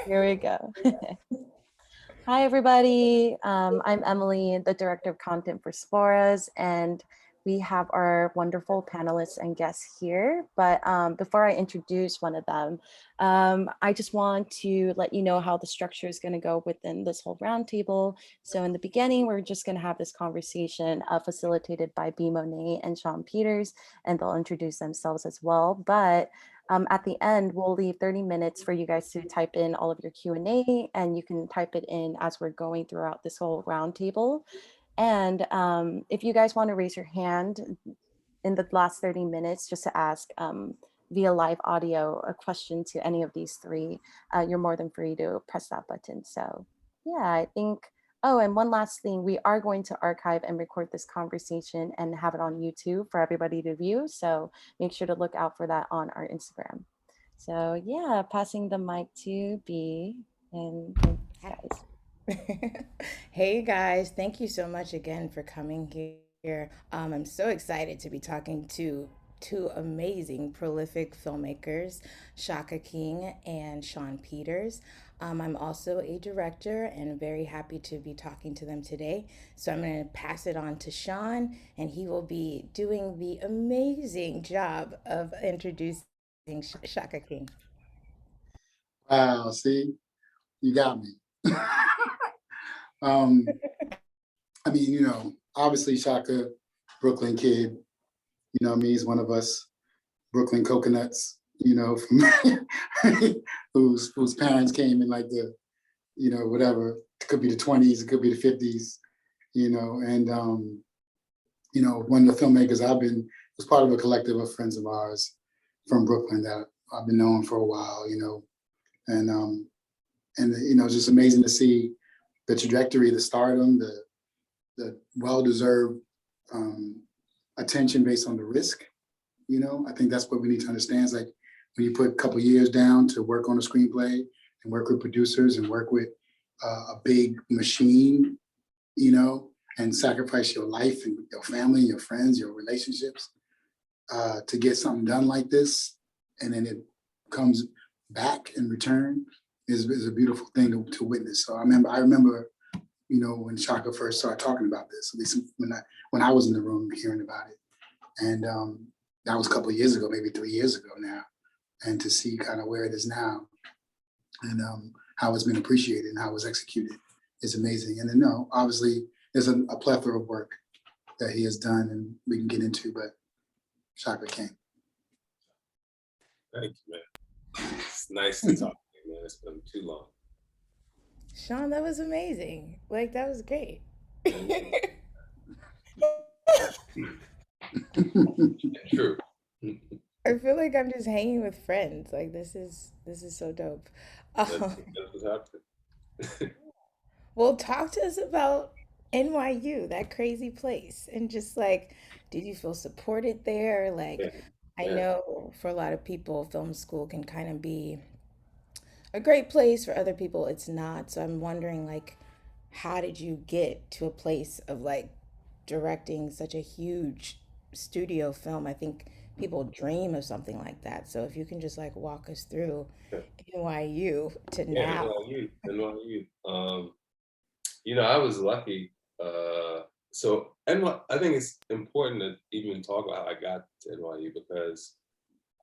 Here we go. Hi, everybody. I'm Emily, the Director of Content for Sporas, and we have our wonderful panelists and guests here. But before I introduce one of them, I just want to let you know how the structure is going to go within this whole roundtable. So in the beginning, we're just going to have this conversation facilitated by B. Monét and Shawn Peters, and they'll introduce themselves as well. But at the end, we'll leave 30 minutes for you guys to type in all of your Q&A, and you can type it in as we're going throughout this whole roundtable. And if you guys want to raise your hand in the last 30 minutes just to ask via live audio a question to any of these three, you're more than free to press that button. So yeah, I think, oh, and one last thing, we are going to archive and record this conversation and have it on YouTube for everybody to view. So make sure to look out for that on our Instagram. So yeah, passing the mic to B and guys. Hey guys, thank you so much again for coming here. I'm so excited to be talking to two amazing, prolific filmmakers, Shaka King and Shawn Peters. I'm also a director and very happy to be talking to them today. So I'm going to pass it on to Shawn, and he will be doing the amazing job of introducing Shaka King. Wow, see, you got me. um, I mean, obviously Shaka, Brooklyn kid, he's one of us Brooklyn coconuts, from whose parents came in like the, whatever, it could be the 20s, it could be the 50s, and one of the filmmakers was part of a collective of friends of ours from Brooklyn that I've been knowing for a while, and it's just amazing to see the trajectory, the stardom, the well-deserved attention based on the risk. I think that's what we need to understand. Is like when you put a couple years down to work on a screenplay and work with producers and work with a big machine, and sacrifice your life and your family, your friends, your relationships to get something done like this, and then it comes back in return is a beautiful thing to witness. So I remember, when Shaka first started talking about this, at least when I was in the room hearing about it, and that was a couple of years ago, maybe 3 years ago now, and to see kind of where it is now, and how it's been appreciated and how it's executed is amazing. And then, no, obviously, there's a plethora of work that he has done, and we can get into, but Shaka King. Thank you, man. It's nice to talk to you, man. It's been too long. Shawn, that was amazing. Like, that was great. True. I feel like I'm just hanging with friends. Like this is so dope. That's, Um, that's what's happening. well, talk to us about NYU, that crazy place, and just like, did you feel supported there? Yeah, Like, I yeah. know for a lot of people, film school can kind of be a great place. For other people, it's not. So I'm wondering, like, how did you get to a place of like directing such a huge studio film? I think people dream of something like that. So if you can just like walk us through NYU to Yeah, now. NYU. I was lucky. So I think it's important to even talk about how I got to NYU because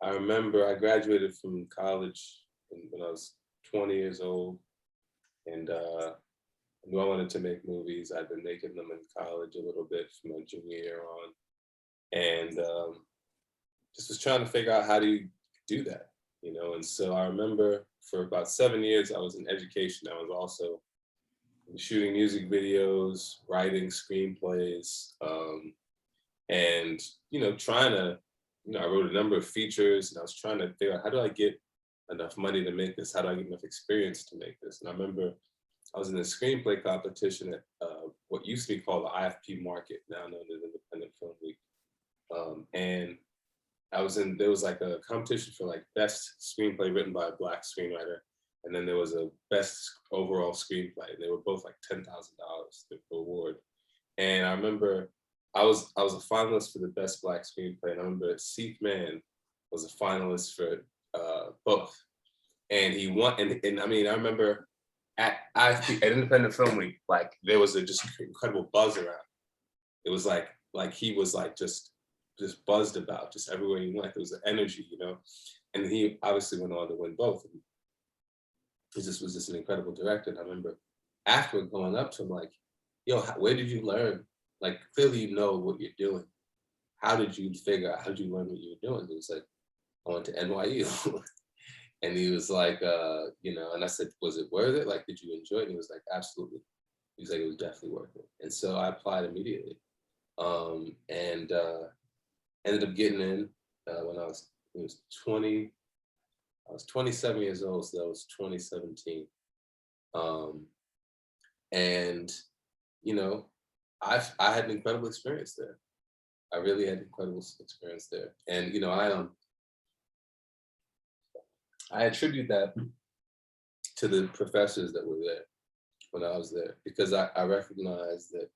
I remember I graduated from college when I was 20 years old, and I knew I wanted to make movies. I'd been making them in college a little bit from my junior year on, and just was trying to figure out how do you do that, And so I remember for about 7 years I was in education. I was also shooting music videos, writing screenplays, and trying to, I wrote a number of features, and I was trying to figure out how do I get enough money to make this? How do I get enough experience to make this? And I remember I was in a screenplay competition at what used to be called the IFP Market, now known as Independent Film Week. And there was like a competition for like best screenplay written by a Black screenwriter. And then there was a best overall screenplay. And they were both like $10,000 the award. And I remember I was a finalist for the best Black screenplay. And I remember Seif Man was a finalist for both. and he won. And I mean, I remember at Independent Film Week, like there was a just incredible buzz around. It was like he was like just buzzed about just everywhere he went. There was an energy, you know. And he obviously went on to win both. And he just was just an incredible director. And I remember afterward going up to him like, yo, where did you learn? Like, clearly you know what you're doing. How did you figure out, how did you learn what you were doing? He was like, I went to NYU. And he was like, you know, and I said, was it worth it? Like, did you enjoy it? And he was like, absolutely. He was like, it was definitely worth it. And so I applied immediately. And ended up getting in when I was 20. I was 27 years old, so that was 2017. And you know, I had an incredible experience there. I really had an incredible experience there, and you know, I attribute that to the professors that were there when I was there, because I recognized that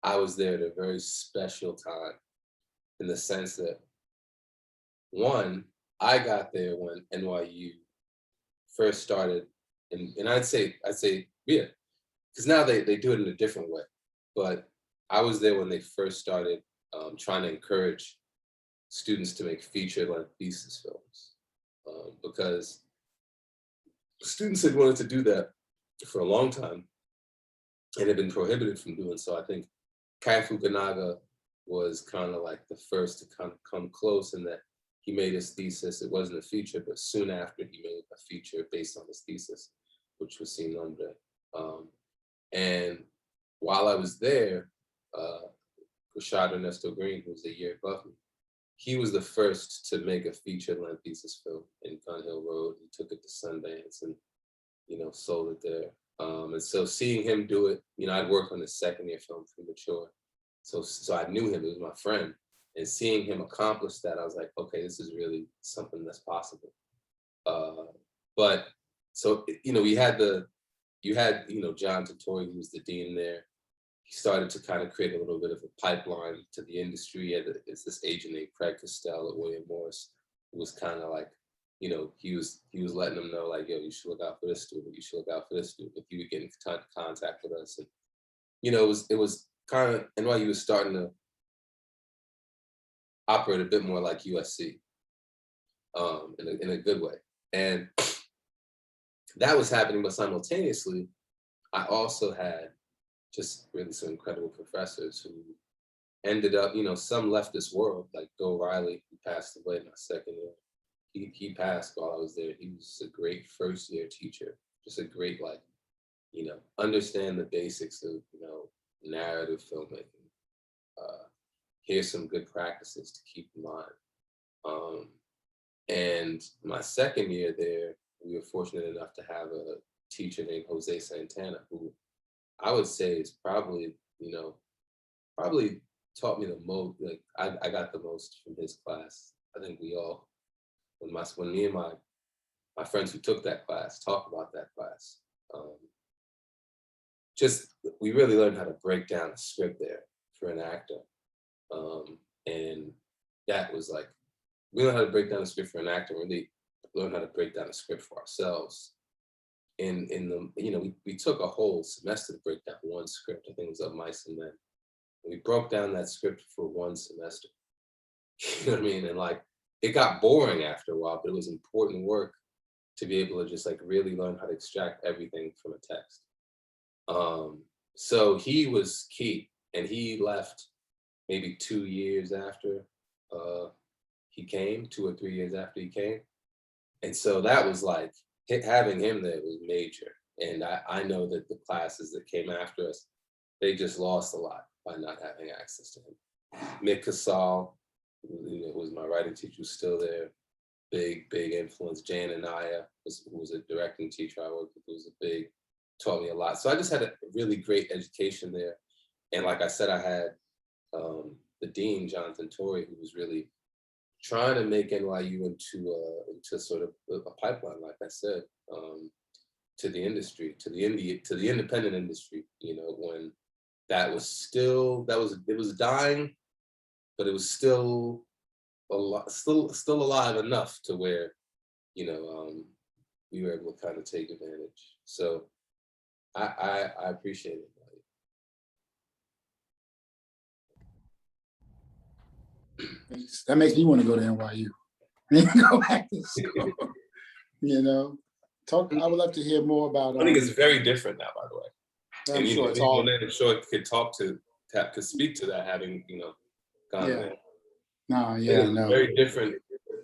I was there at a very special time, in the sense that, one, I got there when NYU first started, and I'd say, yeah, because now they do it in a different way. But I was there when they first started trying to encourage students to make feature-length thesis films, because students had wanted to do that for a long time and had been prohibited from doing so. I think Kai Fukunaga was kind of like the first to kind of come close, in that he made his thesis. It wasn't a feature, but soon after he made a feature based on his thesis, which was Sin Nombre. And while I was there, Rashad Ernesto Green, who was a year above me, he was the first to make a feature-length thesis film in Gun Hill Road. He took it to Sundance and, you know, sold it there. And so seeing him do it, you know, I'd worked on his second year film, Premature. So I knew him, he was my friend. And seeing him accomplish that, I was like, okay, this is really something that's possible. But so, you know, you had, you know, John Tortori, who was the dean there. He started to kind of create a little bit of a pipeline to the industry. It's this agent named Craig Costell at William Morris, who was kind of like, you know, he was letting them know, like, yo, you should look out for this student, you should look out for this student. If you would get in contact with us. And, you know, it was kind of, and while he was starting to operate a bit more like USC, in a good way. And that was happening, but simultaneously, I also had just really some incredible professors who ended up, you know, some left this world, like Bill Riley, who passed away in my second year. He passed while I was there. He was a great first year teacher, just a great, like, you know, understand the basics of, you know, narrative filmmaking. Here's some good practices to keep in mind. And my second year there, we were fortunate enough to have a teacher named Jose Santana, who I would say is probably, you know, probably taught me the most. Like, I got the most from his class. I think we all, when me and my friends who took that class talk about that class, just, we really learned how to break down a script there for an actor. And that was like, we learned how to break down a script for an actor, really learn how to break down a script for ourselves. In the, you know, we took a whole semester to break down one script. I think it was Of Mice and Men. And we broke down that script for one semester. You know what I mean? And like, it got boring after a while, but it was important work to be able to just like really learn how to extract everything from a text. So he was key, and he left maybe 2 years after he came, 2 or 3 years after he came. And so that was like, having him there was major. And I know that the classes that came after us, they just lost a lot by not having access to him. Mick Casal, who was my writing teacher, who's still there, big influence. Jan Anaya, who was a directing teacher I worked with, who was taught me a lot. So I just had a really great education there. And like I said, I had the dean, Jonathan Torrey, who was really trying to make NYU into sort of a pipeline, like I said, to the industry, to the independent industry. You know, when that was still, it was dying, but it was still still alive enough to where, you know, we were able to kind of take advantage. So I appreciate it. That makes me want to go to NYU. Go back to school. You know, I would love to hear more about. I think it's very different now, by the way. I'm And sure it's know, all. Monét, I'm sure could speak to that, having gone there. No, yeah, and no. Very different.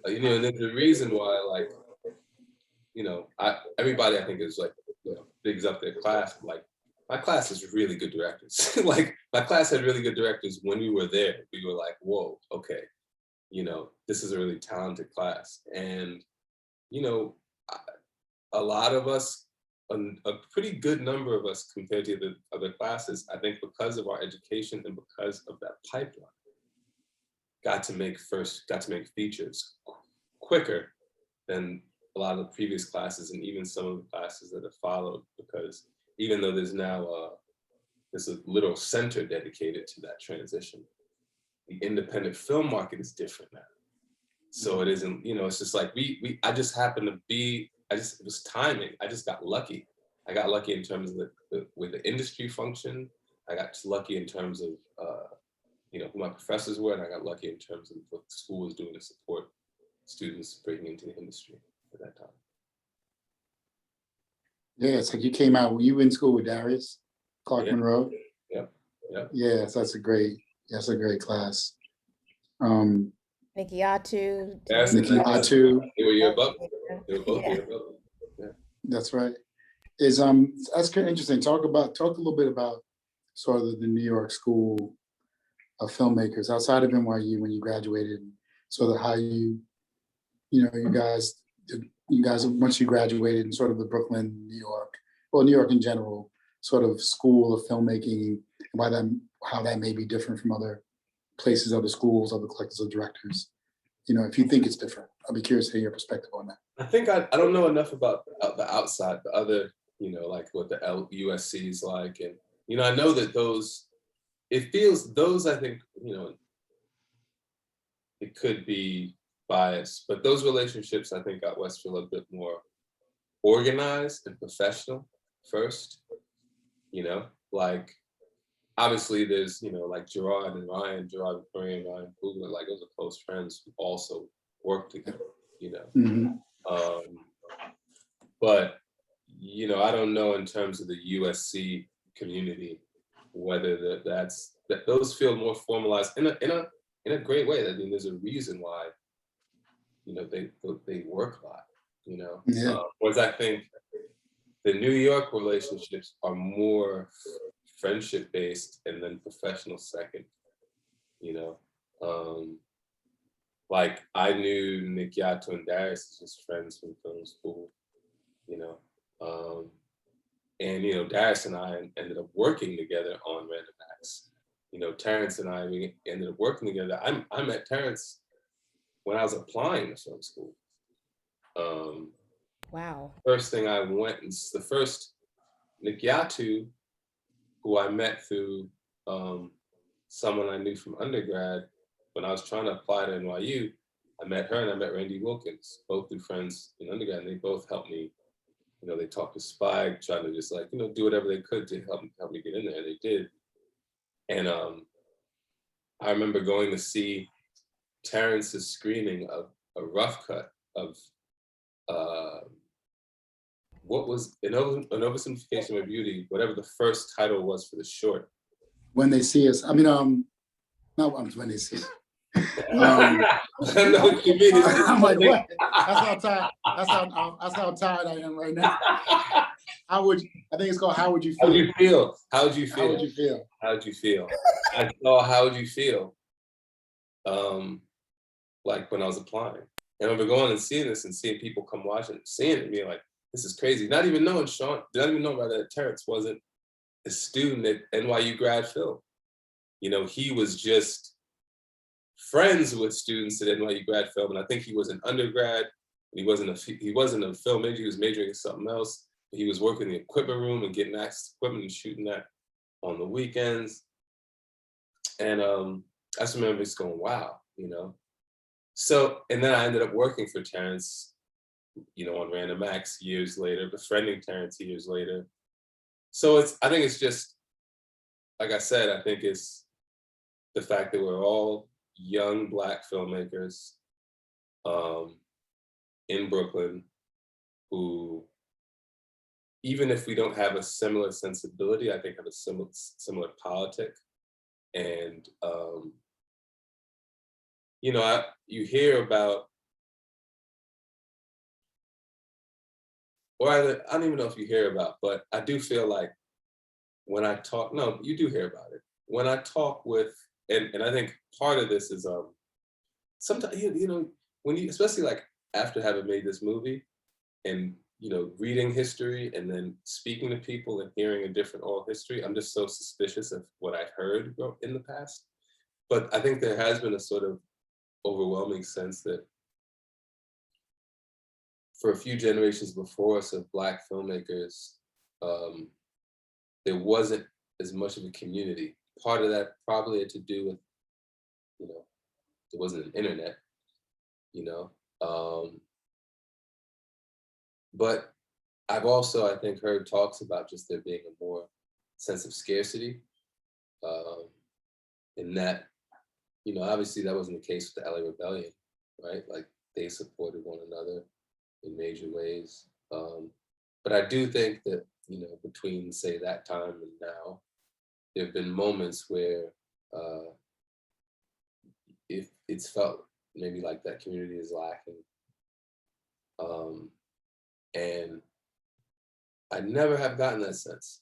And there's a reason why, like, everybody I think is like, bigs up their class. Like, my class is really good directors. Like, my class had really good directors when we were there. We were like, whoa, okay, this is a really talented class. And, a lot of us, a pretty good number of us compared to the other classes, I think because of our education and because of that pipeline, got to make features quicker than a lot of the previous classes and even some of the classes that have followed, because even though there's now there's a little center dedicated to that transition, the independent film market is different now. So it isn't, it's just like I just happened to be, it was timing. I just got lucky. I got lucky in terms of with the industry function. I got lucky in terms of, who my professors were, and I got lucky in terms of what the school was doing to support students breaking into the industry at that time. Yeah, it's like you came out, were you in school with Darius Clark Monroe? Yep. Yeah, so that's a great class. Nikki Atu. Nikki Atu. They were year above. They were both year above. Yeah. That's right. That's kind of interesting. Talk a little bit about sort of the New York School of Filmmakers outside of NYU when you graduated, sort of how you guys once you graduated, and sort of the Brooklyn, New York in general, sort of school of filmmaking, and how that may be different from other places, other schools, other collectives of directors. If you think it's different, I'll be curious to hear your perspective on that. I think I don't know enough about the outside, the other, like what the USC is like. And, I know that I think, it could be biased, but those relationships, I think, out West feel a bit more organized and professional first, like, obviously there's, like Gerard and Ryan Coogler, like those are close friends who also work together, Mm-hmm. But, I don't know in terms of the USC community, whether those feel more formalized in a great way. I mean, there's a reason why, they work a lot, Yeah. whereas I think the New York relationships are more friendship based and then professional second, like I knew Nick Yato and Darius as just friends from film school, and Darius and I ended up working together on Random Acts. Terrence and I, we ended up working together. I met Terrence when I was applying to film school. Wow. First thing I went, and the first Nick Yatu, who I met through someone I knew from undergrad, when I was trying to apply to NYU, I met her and I met Randy Wilkins, both through friends in undergrad, and they both helped me. They talked to Spike, trying to just like, do whatever they could to help me get in there, and they did. And I remember going to see Terrence's screening of a rough cut of what was an oversimplification of beauty, whatever the first title was for the short. When They See Us. I mean, not When They See Us. I know what you mean. I'm like, what? That's how tired I am right now. I think it's called How Would You Feel? How would you feel? How would you feel? How would you feel? I saw How Would You Feel? Like when I was applying. And I remember going and seeing this and seeing people come watch it, seeing it and being like, this is crazy. Not even knowing Shawn, not even knowing that Terrence wasn't a student at NYU grad film. He was just friends with students at NYU grad film, and I think he was an undergrad. He wasn't a film major. He was majoring in something else. He was working in the equipment room and getting access to equipment and shooting that on the weekends. And I just remember just going, wow, So, and then I ended up working for Terrence on Random Acts years later, befriending Terrence years later. So I think it's just, like I said, I think it's the fact that we're all young Black filmmakers in Brooklyn who, even if we don't have a similar sensibility, I think have a similar politic. And, you hear about, or I don't even know if you hear about, but I do feel like when I talk, no, you do hear about it. When I talk with, and I think part of this is sometimes, when you, especially like after having made this movie and, reading history and then speaking to people and hearing a different oral history, I'm just so suspicious of what I've heard in the past. But I think there has been a sort of overwhelming sense that for a few generations before us of Black filmmakers, there wasn't as much of a community. Part of that probably had to do with, there wasn't an internet, but I've also, I think, heard talks about just there being a more sense of scarcity, in that, obviously that wasn't the case with the LA Rebellion, right? Like they supported one another in major ways. But I do think that, between say that time and now, there have been moments where if it's felt maybe like that community is lacking. And I never have gotten that sense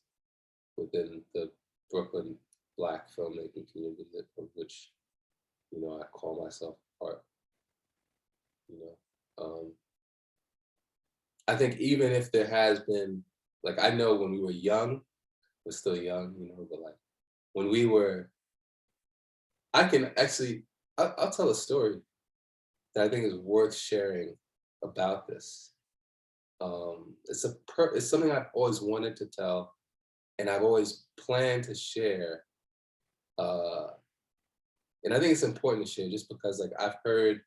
within the Brooklyn Black filmmaking community of which, I call myself part. I think even if there has been, like, I know when we were young, we're still young, but like when we were, I can actually, I'll tell a story that I think is worth sharing about this. It's something I've always wanted to tell, and I've always planned to share. And I think it's important to share just because, like, I've heard,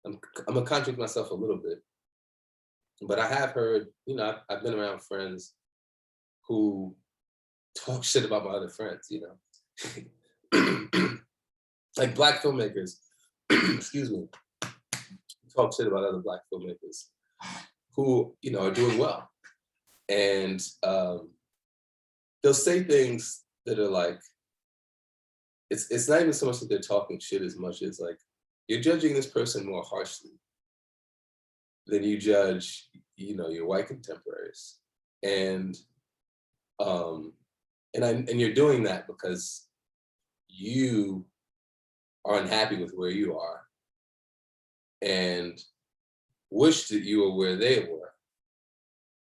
I'm gonna contradict myself a little bit, but I have heard, I've been around friends who talk shit about my other friends, like Black filmmakers, excuse me, talk shit about other Black filmmakers who, are doing well. And they'll say things that are like, it's not even so much that they're talking shit as much as like, you're judging this person more harshly than you judge, your white contemporaries. And you're doing that because you are unhappy with where you are and wish that you were where they were,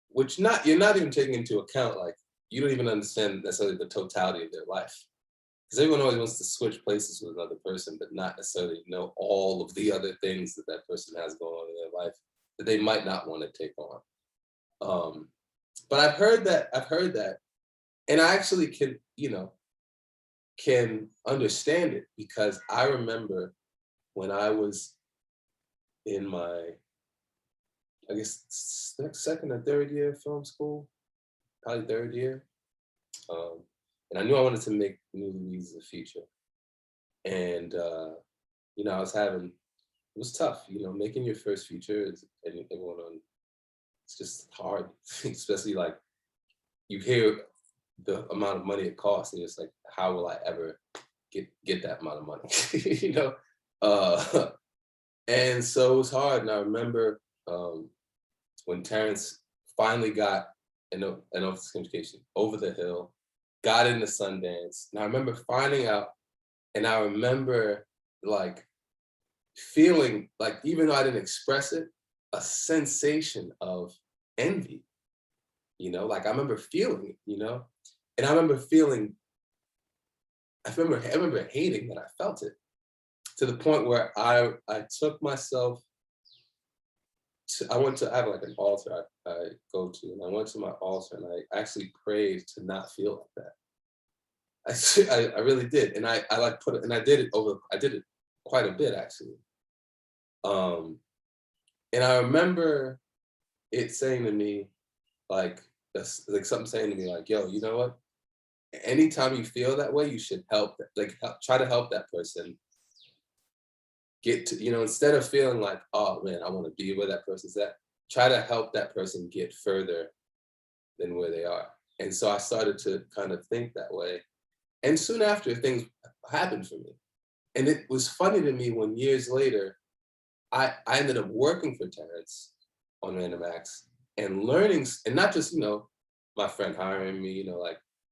which you're not even taking into account, like, you don't even understand necessarily the totality of their life. Because everyone always wants to switch places with another person, but not necessarily know all of the other things that that person has going on in their life that they might not want to take on. But I've heard that, and I actually can understand it, because I remember when I was in my, I guess, second or third year of film school, probably third year. And I knew I wanted to make New Louise a feature. And, I it was tough, making your first feature and everyone it's just hard, especially like you hear the amount of money it costs and it's like, how will I ever get that amount of money, And so it was hard. And I remember when Terrence finally got an office communication over the hill, got into Sundance. And I remember finding out, and I remember like feeling like, even though I didn't express it, a sensation of envy, like I remember feeling it, and I remember hating that I felt it, to the point where I took myself to, I have like an altar I go to, and I went to my altar and I actually prayed to not feel like that. I really did. And I like I did it quite a bit actually. And I remember it saying to me, like something saying to me like, yo, you know what? Anytime you feel that way, you should try to help that person get to, instead of feeling like, oh man, I want to be where that person's at, try to help that person get further than where they are. And so I started to kind of think that way. And soon after, things happened for me. And it was funny to me when years later, I ended up working for Terrence on Random Acts and learning, and not just, my friend hiring me,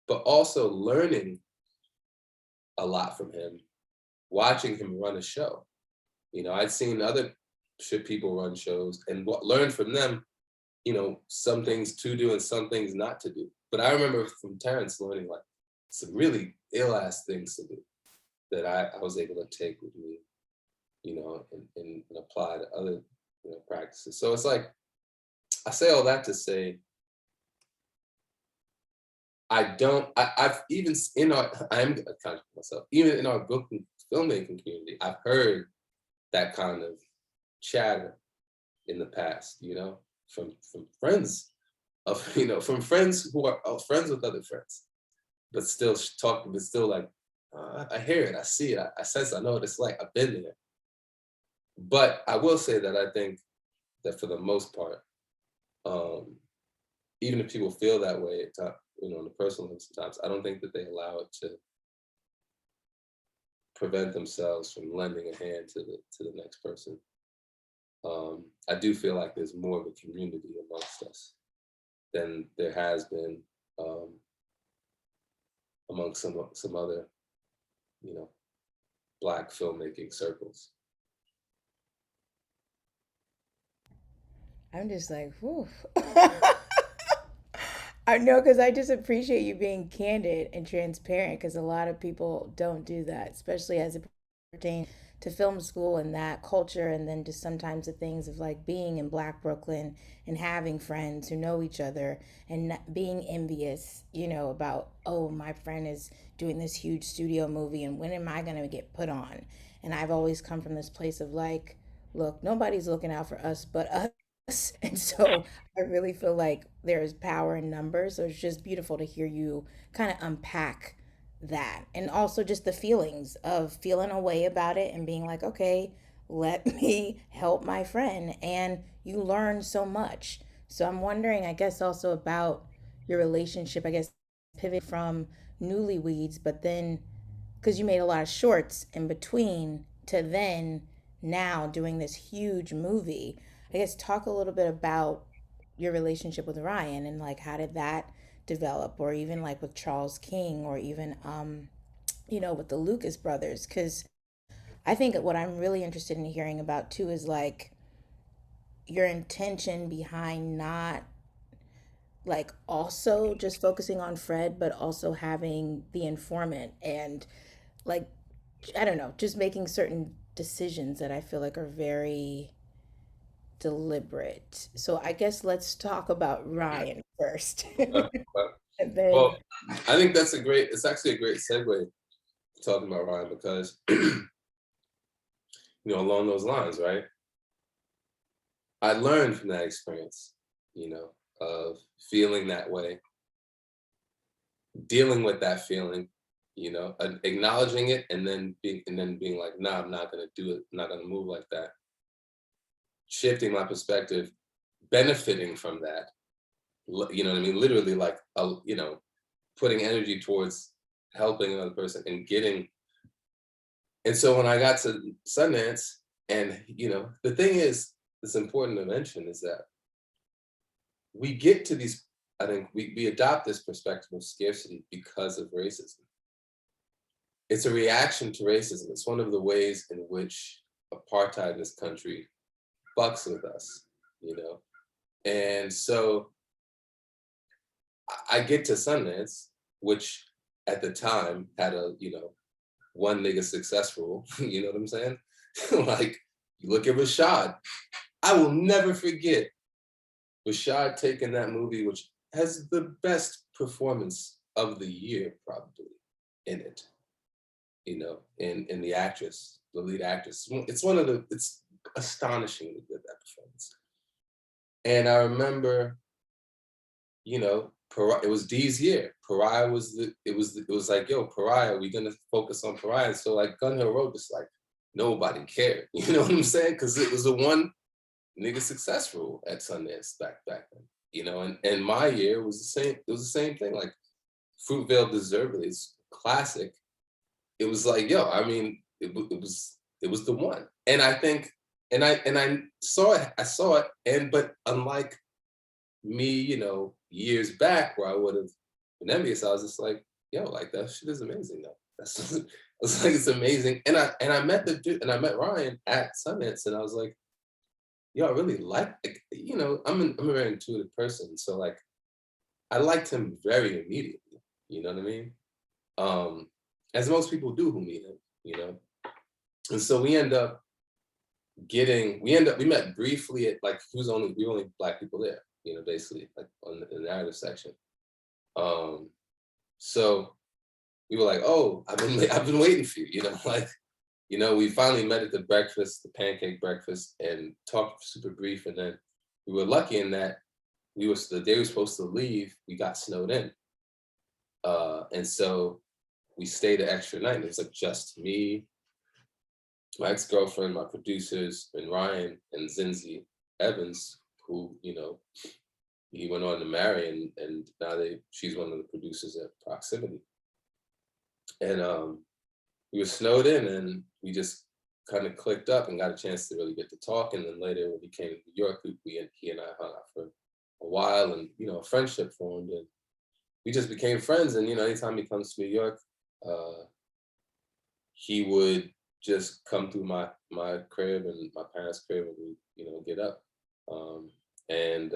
but also learning a lot from him, watching him run a show. I'd seen other people run shows and learned from them, some things to do and some things not to do. But I remember from Terrence learning like some really ill-ass things to do that I was able to take with me, and apply to other practices. So it's like, I say all that to say, I've even I'm conscious of myself, even in our book and filmmaking community, I've heard that kind of chatter in the past, from friends from friends who are friends with other friends, but still like, I hear it, I see it, I sense, I know what it's like, I've been there. But I will say that I think that for the most part, even if people feel that way, on a personal level sometimes, I don't think that they allow it to prevent themselves from lending a hand to the next person. I do feel like there's more of a community amongst us than there has been amongst some other, Black filmmaking circles. I'm just like, whew. I know, because I just appreciate you being candid and transparent, because a lot of people don't do that, especially as it pertains to film school and that culture, and then just sometimes the things of like being in Black Brooklyn and having friends who know each other and being envious, about, oh, my friend is doing this huge studio movie and when am I going to get put on? And I've always come from this place of like, look, nobody's looking out for us but us. And so I really feel like there is power in numbers. So it's just beautiful to hear you kind of unpack that. And also just the feelings of feeling a way about it and being like, okay, let me help my friend. And you learn so much. So I'm wondering, I guess, also about your relationship, I guess, pivot from Newlyweds, but then because you made a lot of shorts in between to then now doing this huge movie. I guess talk a little bit about your relationship with Ryan and like how did that develop, or even like with Charles King, or even with the Lucas brothers, because I think what I'm really interested in hearing about too is like your intention behind not like also just focusing on Fred, but also having the informant and like I don't know, just making certain decisions that I feel like are very deliberate. So I guess let's talk about Ryan first. Uh, uh, And then well, I think it's actually a great segue talking about Ryan because, along those lines, right? I learned from that experience, of feeling that way, dealing with that feeling, acknowledging it, and then being like, nah, I'm not gonna do it. I'm not gonna move like that. Shifting my perspective, benefiting from that. You know what I mean? Literally, like, putting energy towards helping another person and getting. And so when I got to Sundance, and the thing is, it's important to mention is that we get to these. I think we adopt this perspective of scarcity because of racism. It's a reaction to racism. It's one of the ways in which apartheid in this country fucks with us, And so I get to Sundance, which at the time had a, one nigga successful, you know what I'm saying? Like, you look at Rashad. I will never forget Rashad taking that movie, which has the best performance of the year, probably, in it, in the actress, the lead actress. It's astonishingly good, that performance. And I remember, you know, it was Dee's year. Pariah was it was like, yo, Pariah, we're gonna focus on Pariah. So like Gun Hill Road, just like nobody cared. You know what I'm saying? Because it was the one nigga successful at Sundance back then. You know, and my year was the same. It was the same thing. Like Fruitvale Deservedly, it's classic. It was like, yo, I mean, it was the one. And I think, and I saw it, and but unlike me, you know, years back where I would have been envious, I was just like, yo, like that shit is amazing though. That's I was like, it's amazing. And I met the dude, and I met Ryan at Sundance, and I was like, yo, I really like, you know, I'm a very intuitive person, so like I liked him very immediately. You know what I mean? As most people do who meet him, you know. And so we met briefly at like we were only Black people there, you know, basically like on the narrative section. So we were like, oh, I've been waiting for you, you know, like, you know, we finally met at the pancake breakfast, and talked super brief, and then we were lucky in that the day we were supposed to leave, we got snowed in. And so we stayed an extra night, and it was like just me, my ex-girlfriend, my producers, and Ryan and Zinzi Evans, who, you know, he went on to marry, and now she's one of the producers at Proximity. And we were snowed in, and we just kind of clicked up and got a chance to really get to talk. And then later when he came to New York, he and I hung out for a while, and, you know, a friendship formed, and we just became friends. And, you know, anytime he comes to New York, he would just come through my crib and my parents' crib, and we, you know, get up. And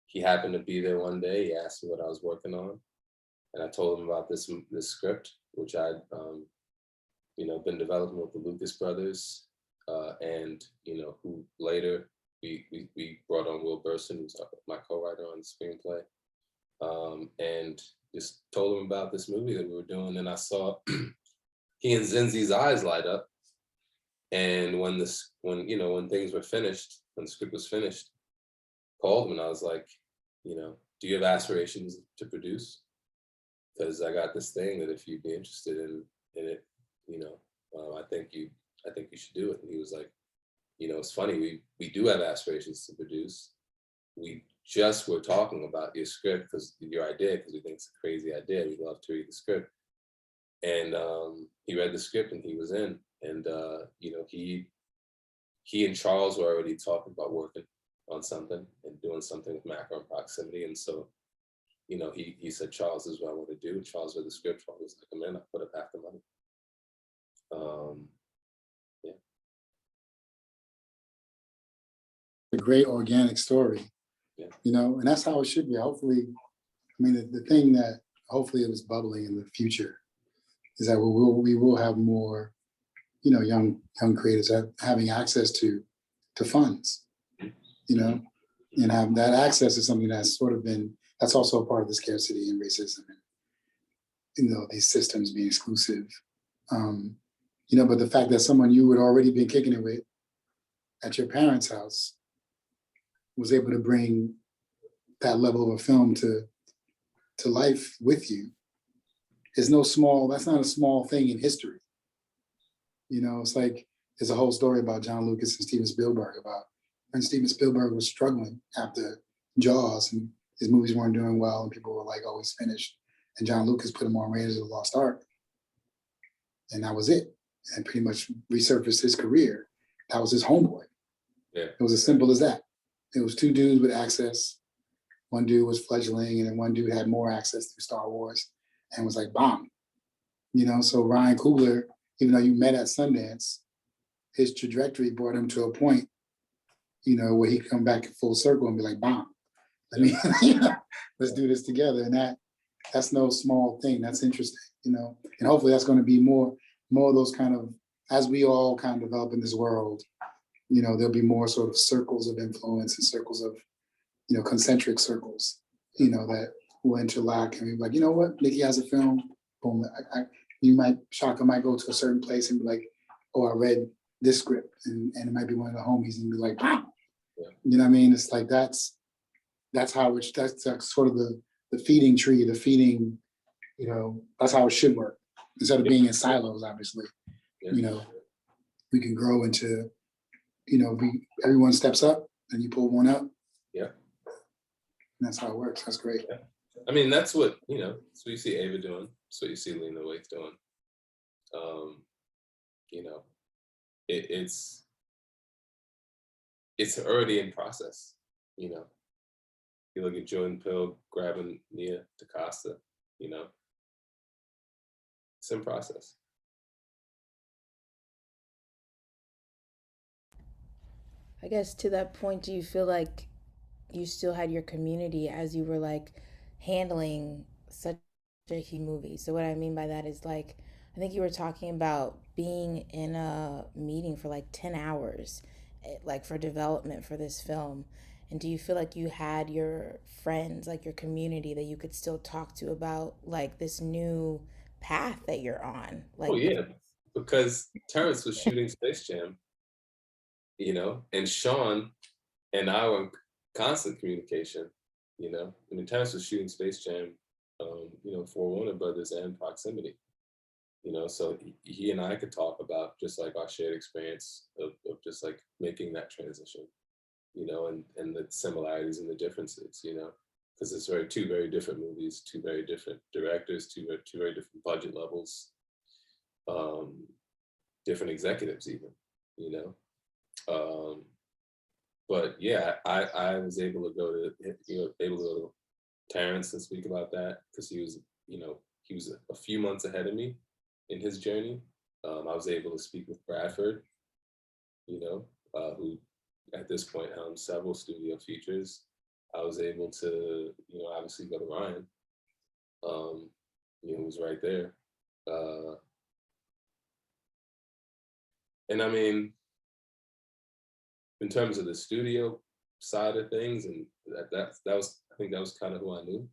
he happened to be there one day. He asked me what I was working on, and I told him about this script, which I'd you know, been developing with the Lucas brothers, and, you know, who later we brought on Will Burson, who's my co-writer on the screenplay, and just told him about this movie that we were doing. And I saw he and Zinzi's eyes light up. And when things were finished, when the script was finished, called him, and I was like, you know, do you have aspirations to produce? Because I got this thing that if you'd be interested in it, you know, I think you should do it. And he was like, you know, it's funny, we do have aspirations to produce. We just were talking about your script, your idea, because we think it's a crazy idea. We'd love to read the script. And he read the script, and he was in. And you know, he and Charles were already talking about working on something and doing something with Macro and Proximity. And so, you know, he said, Charles, this is what I want to do. And Charles read the script. Charles was like, I'm in, I put up half the money. Yeah. A great organic story, Yeah. you know, and that's how it should be. Hopefully, I mean, the thing that hopefully it was bubbling in the future is that we will have more, you know, young creators having access to funds, you know, and have that access is something that's sort of that's also a part of the scarcity and racism, and, you know, these systems being exclusive. You know, but the fact that someone you had already been kicking it with at your parents' house was able to bring that level of a film to life with you is that's not a small thing in history. You know, it's like there's a whole story about John Lucas and Steven Spielberg about when Steven Spielberg was struggling after Jaws, and his movies weren't doing well, and people were like, oh, he's finished. And John Lucas put him on Raiders of the Lost Ark. And that was it. And pretty much resurfaced his career. That was his homeboy. Yeah. It was as simple as that. It was two dudes with access. One dude was fledgling, and then one dude had more access through Star Wars, and was like, bomb. You know, so Ryan Coogler, even though you met at Sundance, his trajectory brought him to a point, you know, where he could come back full circle and be like, bomb. I mean, you know, let's do this together. And that's no small thing. That's interesting, you know, and hopefully that's going to be more of those kind of, as we all kind of develop in this world, you know, there'll be more sort of circles of influence and circles of, you know, concentric circles, you know, that will interlock and be like, you know what, Nikki has a film, boom. Shaka might go to a certain place and be like, oh, I read this script, and it might be one of the homies and be like, wow. Yeah. You know what I mean? It's like that's how it's that's sort of the feeding tree, the feeding, you know, that's how it should work. Instead of being in silos, obviously, Yeah. you know, we can grow into, you know, everyone steps up and you pull one up. Yeah. And that's how it works. That's great. Yeah. I mean, that's what, you know, that's what you see Ava doing. That's what you see Lena Waithe doing. You know, it's already in process, you know. You look at Jordan Peele grabbing Nia DaCosta, you know, it's in process. I guess to that point, do you feel like you still had your community as you were like handling such a huge movie? So what I mean by that is like, I think you were talking about being in a meeting for like 10 hours, like for development for this film. And do you feel like you had your friends, like your community that you could still talk to about like this new path that you're on? Oh Like, yeah, because Terrence was shooting Space Jam, you know, and Shawn and I were in constant communication, you know. I mean, Terrence was shooting Space Jam, you know, for Warner Brothers and Proximity, you know, so he and I could talk about just like our shared experience of just like making that transition, you know, and the similarities and the differences, you know, because it's two very different movies, two very different directors, two very different budget levels, different executives even, you know. But yeah, I was able to go to Terrence and speak about that because he was, you know, he was a few months ahead of me in his journey. I was able to speak with Bradford, you know, who at this point helms several studio features. I was able to, you know, obviously go to Ryan, you know, who was right there. And I mean, in terms of the studio side of things, and that was, I think that was kind of who I knew,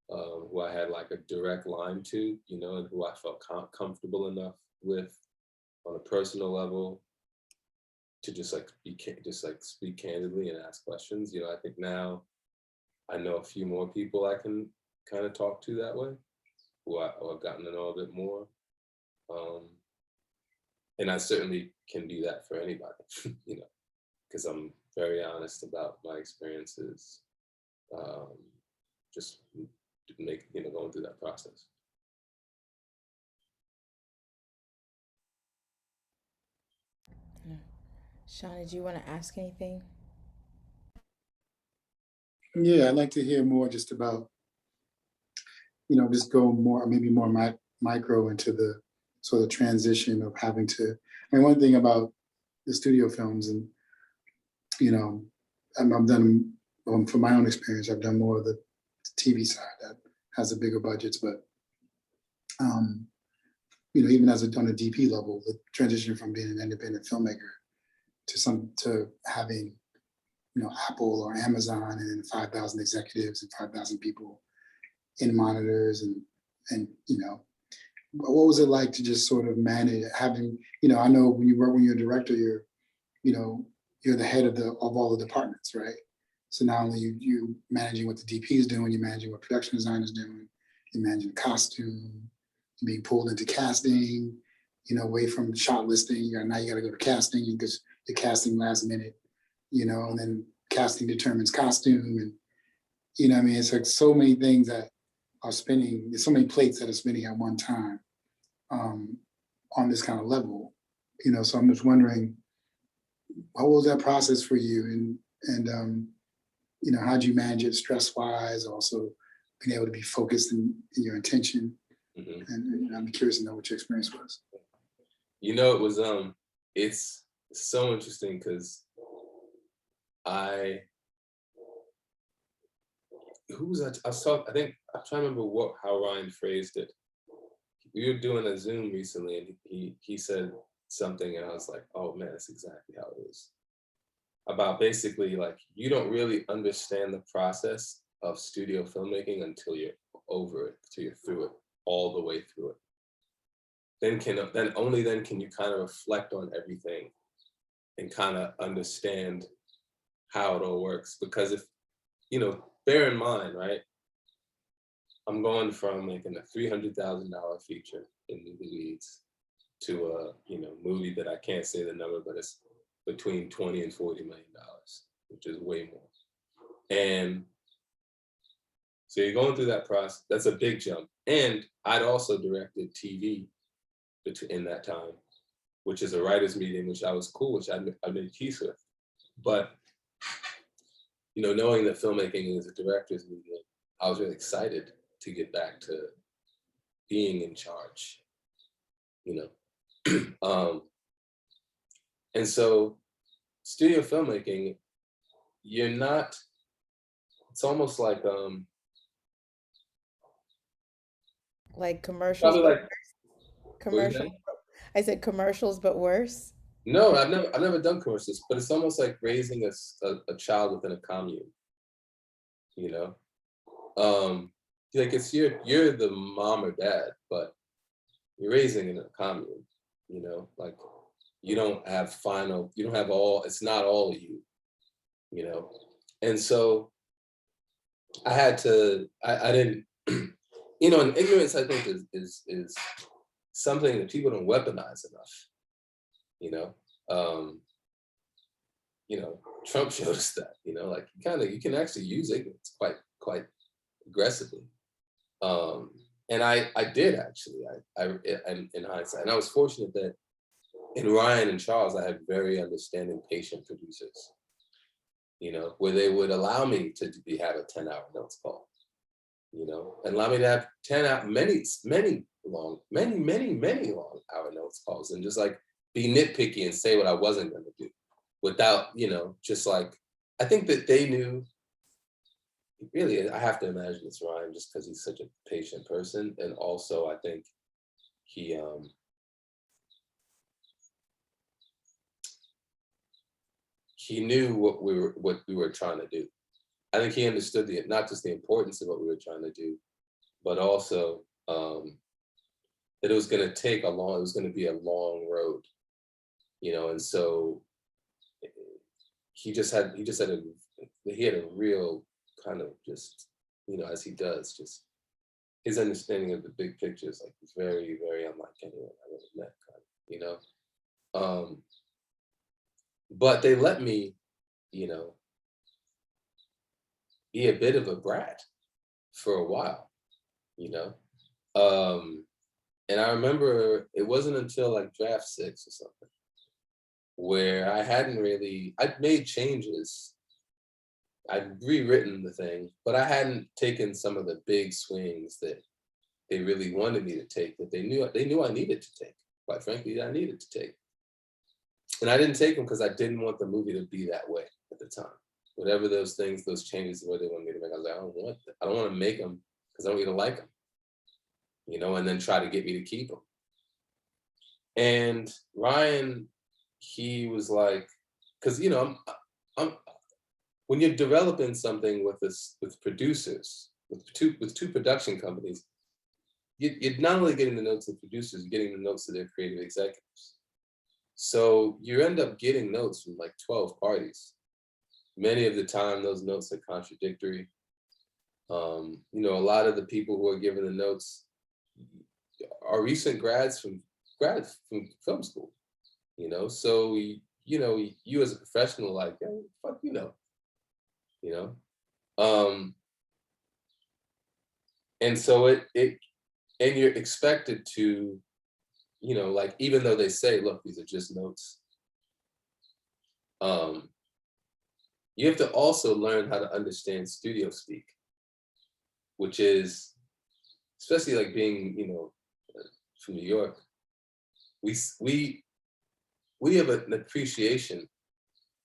who I had like a direct line to, you know, and who I felt comfortable enough with on a personal level to just like speak candidly and ask questions. You know, I think now I know a few more people I can kind of talk to that way, who I've gotten to know a bit more. And I certainly can do that for anybody, you know, because I'm very honest about my experiences, just going through that process. Shawn, did you want to ask anything? Yeah, I'd like to hear more just about, you know, just go more, maybe more micro into the sort of transition of having to. I mean, one thing about the studio films, and you know, I've done from my own experience, I've done more of the TV side that has the bigger budgets, but you know, even on a DP level, the transition from being an independent filmmaker to having, you know, Apple or Amazon and then 5,000 executives and 5,000 people in monitors and you know, what was it like to just sort of manage having, you know, I know when you're a director, you know, you're the head of all the departments, right? So not only you managing what the DP is doing, you're managing what production design is doing, you're managing costume, you're being pulled into casting, you know, away from shot listing. Now you got to go to casting because you're casting last minute, you know, and then casting determines costume, and you know, what I mean, it's like so many things that are spinning. There's so many plates that are spinning at one time on this kind of level, you know. So I'm just wondering, what was that process for you, and you know, how do you manage it stress wise, also being able to be focused in your intention? Mm-hmm. And I'm curious to know what your experience was. You know, it was it's so interesting because who was that? I think I'm trying to remember how Ryan phrased it. We were doing a Zoom recently, and he said something, and I was like, oh man, that's exactly how it is. About basically like you don't really understand the process of studio filmmaking until you're over it, until you're through it, all the way through it. then only then can you kind of reflect on everything and kind of understand how it all works. Because if, you know, bear in mind, right? I'm going from making a $300,000 feature in the leads to a, you know, movie that I can't say the number, but it's between 20 and $40 million, which is way more. And so you're going through that process. That's a big jump. And I'd also directed TV in that time, which is a writer's meeting, which I was cool, which I made peace with. But, you know, knowing that filmmaking is a director's meeting, I was really excited to get back to being in charge, you know. And so studio filmmaking, you're not, it's almost like commercials, probably like commercial. I said commercials, but worse. No, I've never done commercials, but it's almost like raising a child within a commune, you know. Like it's you're the mom or dad, but you're raising in a commune, you know. Like you don't have all. It's not all of you, you know. And so I had to. I didn't. You know, and ignorance I think is something that people don't weaponize enough. You know, Trump showed us that, you know, like you can actually use ignorance quite aggressively. And I did actually, in hindsight, and I was fortunate that in Ryan and Charles, I had very understanding, patient producers, you know, where they would allow me to have a 10-hour notes call, you know, and allow me to have many long hour notes calls and just like be nitpicky and say what I wasn't going to do without, you know, just like, I think that they knew, really, I have to imagine it's Ryan just because he's such a patient person. And also I think he knew what we were trying to do. I think he understood not just the importance of what we were trying to do, but also that it was going to be a long road, you know. And so he had a real kind of just, you know, as he does, just his understanding of the big picture is like very, very unlike anyone I've ever met, kind of, you know. But they let me, you know, be a bit of a brat for a while, you know. And I remember it wasn't until like draft 6 or something where I'd made changes. I'd rewritten the thing, but I hadn't taken some of the big swings that they really wanted me to take, that they knew I needed to take. Quite frankly, I needed to take. And I didn't take them because I didn't want the movie to be that way at the time. Whatever those changes where they wanted me to make, I was like, I don't want to make them because I don't even like them, you know, and then try to get me to keep them. And Ryan, he was like, because, you know, I'm when you're developing something with producers, with two production companies, you're not only getting the notes of producers, you're getting the notes of their creative executives. So you end up getting notes from like 12 parties. Many of the time, those notes are contradictory. You know, a lot of the people who are giving the notes are recent grads from film school. You know, so you know, you as a professional, like, hey, fuck, you know. And so and you're expected to, you know, like, even though they say, look, these are just notes, you have to also learn how to understand studio speak, which is, especially like being, you know, from New York, we have an appreciation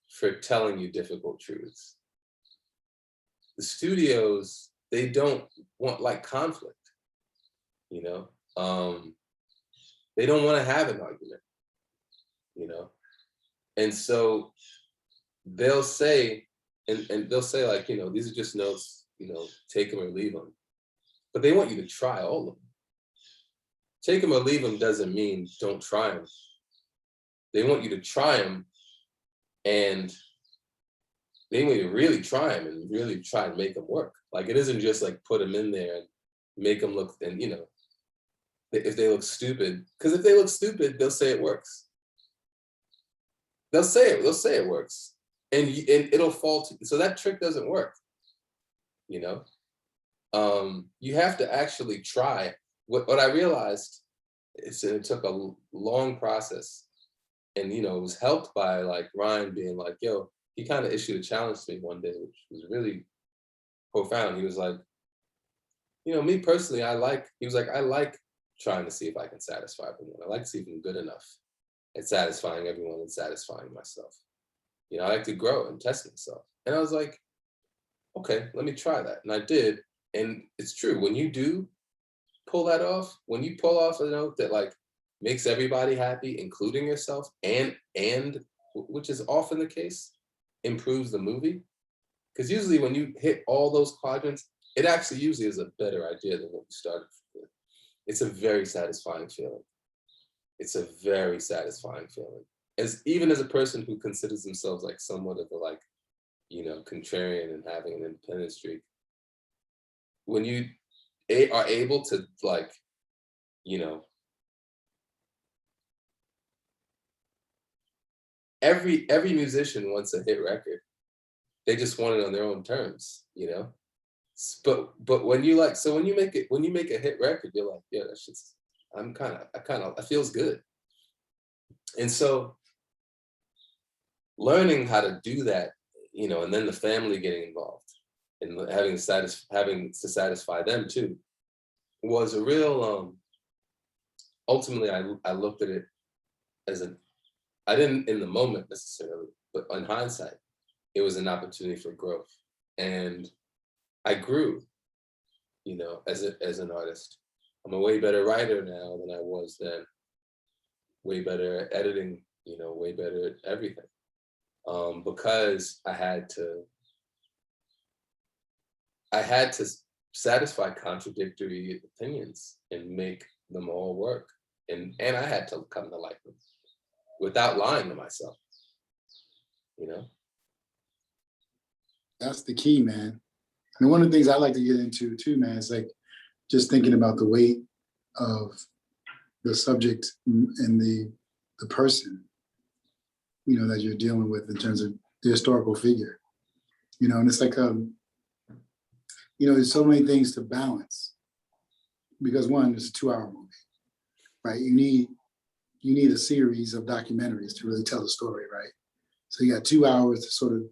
for telling you difficult truths. The studios, they don't want like conflict, you know? They don't want to have an argument, you know? And so they'll say, and they'll say like, you know, these are just notes, you know, take them or leave them. But they want you to try all of them. take them or leave them doesn't mean don't try them. They want you to try them, and they want you to really try them and really try and make them work. Like, it isn't just like put them in there and make them look, and you know, if they look stupid, because if they look stupid, they'll say it works. They'll say it works, and it'll fall to, so that trick doesn't work. You know, you have to actually try. What I realized is it took a long process, and you know, it was helped by like Ryan being like, "Yo," he kind of issued a challenge to me one day, which was really profound. He was like, "You know, me personally, I like." He was like, "I like trying to see if I can satisfy everyone. I like to see if I'm good enough at satisfying everyone and satisfying myself. You know, I like to grow and test myself." And I was like, "Okay, let me try that." And I did. And it's true, when you do pull that off, when you pull off a note that like makes everybody happy, including yourself, and which is often the case, improves the movie. Because usually when you hit all those quadrants, it actually usually is a better idea than what you started with. It's a very satisfying feeling. It's a very satisfying feeling. Even as a person who considers themselves like somewhat of a like, you know, contrarian and having an independent streak, when you are able to like, you know, every musician wants a hit record. They just want it on their own terms, you know. But when you like, so when you make a hit record, you're like, yeah, that's just, it feels good. And so learning how to do that, you know, and then the family getting involved and having to satisfy them too, was a real, ultimately I looked at it as I didn't in the moment necessarily, but in hindsight, it was an opportunity for growth. And I grew, you know, as an artist. I'm a way better writer now than I was then. Way better at editing, you know, way better at everything. Because I had to satisfy contradictory opinions and make them all work. And I had to come to like them without lying to myself, you know? That's the key, man. I mean, one of the things I like to get into too, man, is like just thinking about the weight of the subject and the person, you know, that you're dealing with in terms of the historical figure, you know, and it's like, you know, there's so many things to balance because one, it's a 2-hour movie, right? You need a series of documentaries to really tell the story, right? So you got 2 hours to sort of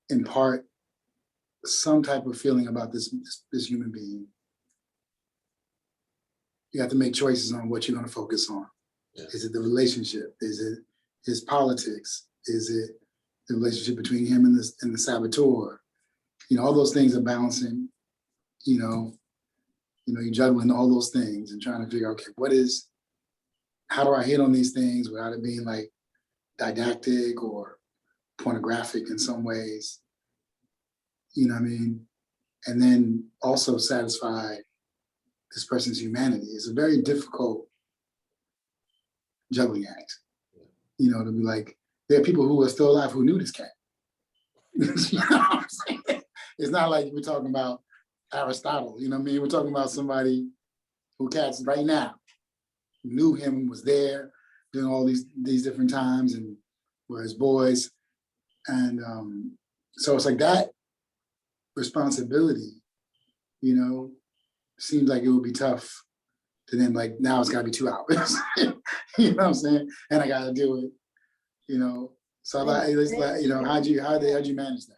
impart some type of feeling about this human being. You have to make choices on what you're going to focus on. Yeah. Is it the relationship? Is it his politics? Is it the relationship between him and the saboteur? You know, all those things are balancing. You know, you're juggling all those things and trying to figure out, okay, how do I hit on these things without it being like didactic or pornographic in some ways? You know what I mean? And then also satisfy this person's humanity. It's a very difficult juggling act. You know, to be like, there are people who are still alive who knew this cat. You know what I'm saying? It's not like we're talking about Aristotle, you know what I mean? We're talking about somebody who cats right now knew him, was there during all these different times and were his boys. And so it's like that responsibility, you know, seems like it would be tough to then like, now it's gotta be 2 hours. You know what I'm saying? And I gotta do it, you know. So like, it's like, you know, how'd you manage that?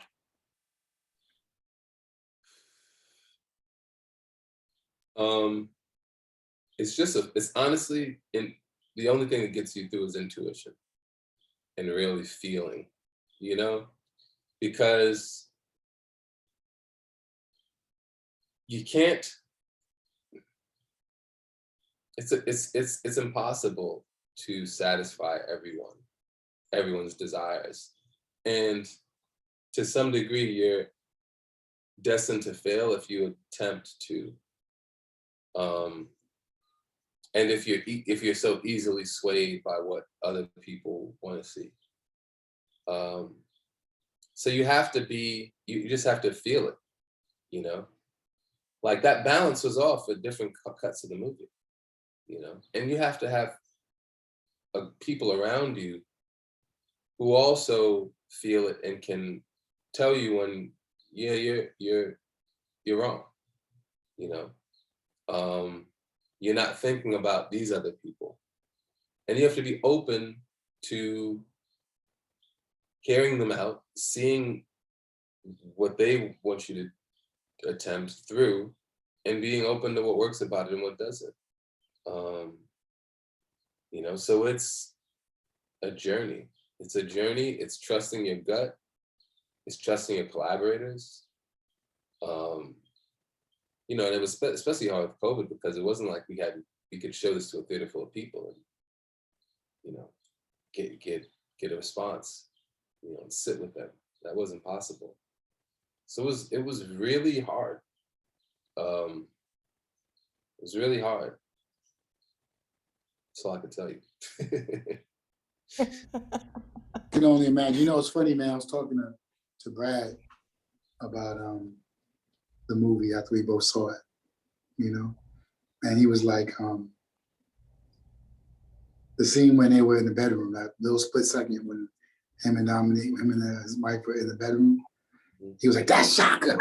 It's honestly, the only thing that gets you through is intuition and really feeling, you know, because you can't, it's impossible to satisfy everyone's desires. And to some degree, you're destined to fail if you attempt to and if you're so easily swayed by what other people want to see. Um, so you have to be, you just have to feel it, you know? Like that balance was off with different cuts of the movie, you know? And you have to have people around you who also feel it and can tell you when, yeah, you're wrong, you know? You're not thinking about these other people. And you have to be open to hearing them out, seeing what they want you to attempt through, and being open to what works about it and what doesn't. Um, you know, so it's a journey. It's a journey. It's trusting your gut. It's trusting your collaborators. Um, you know, and it was especially hard with COVID because it wasn't like we could show this to a theater full of people and, you know, get a response, you know, and sit with them. That wasn't possible. So it was really hard. It was really hard. That's all I can tell you. Can only imagine. You know, it's funny, man. I was talking to Brad about the movie after we both saw it, you know, and he was like, the scene when they were in the bedroom, that little split second when him and his wife were in the bedroom, he was like, "That's Shaka."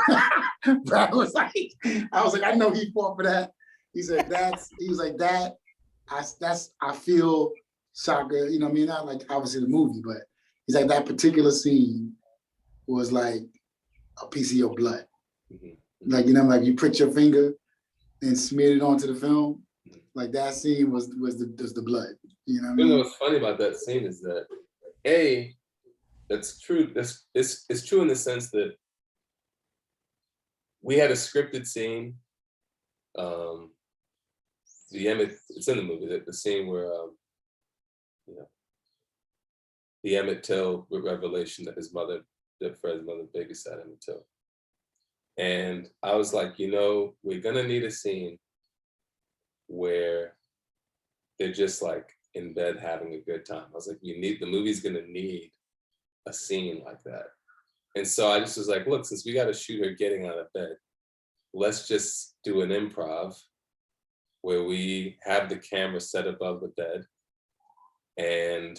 Brad was like, I was like, I know he fought for that. He said, he was like, I feel Shaka, you know what I mean? Not like obviously the movie, but he's like, that particular scene was like a piece of your blood. Like, you know, like you pricked your finger and smeared it onto the film. Like that scene was the blood. You know what I mean? You know what's funny about that scene is that that's true. It's true in the sense that we had a scripted scene. It's in the movie, the scene where you know, the Emmett Till revelation that Fred's mother babysat Emmett Till. And I was like, you know, we're gonna need a scene where they're just like in bed having a good time. I was like, the movie's gonna need a scene like that. And so I just was like, look, since we gotta shoot her getting out of bed, let's just do an improv where we have the camera set above the bed and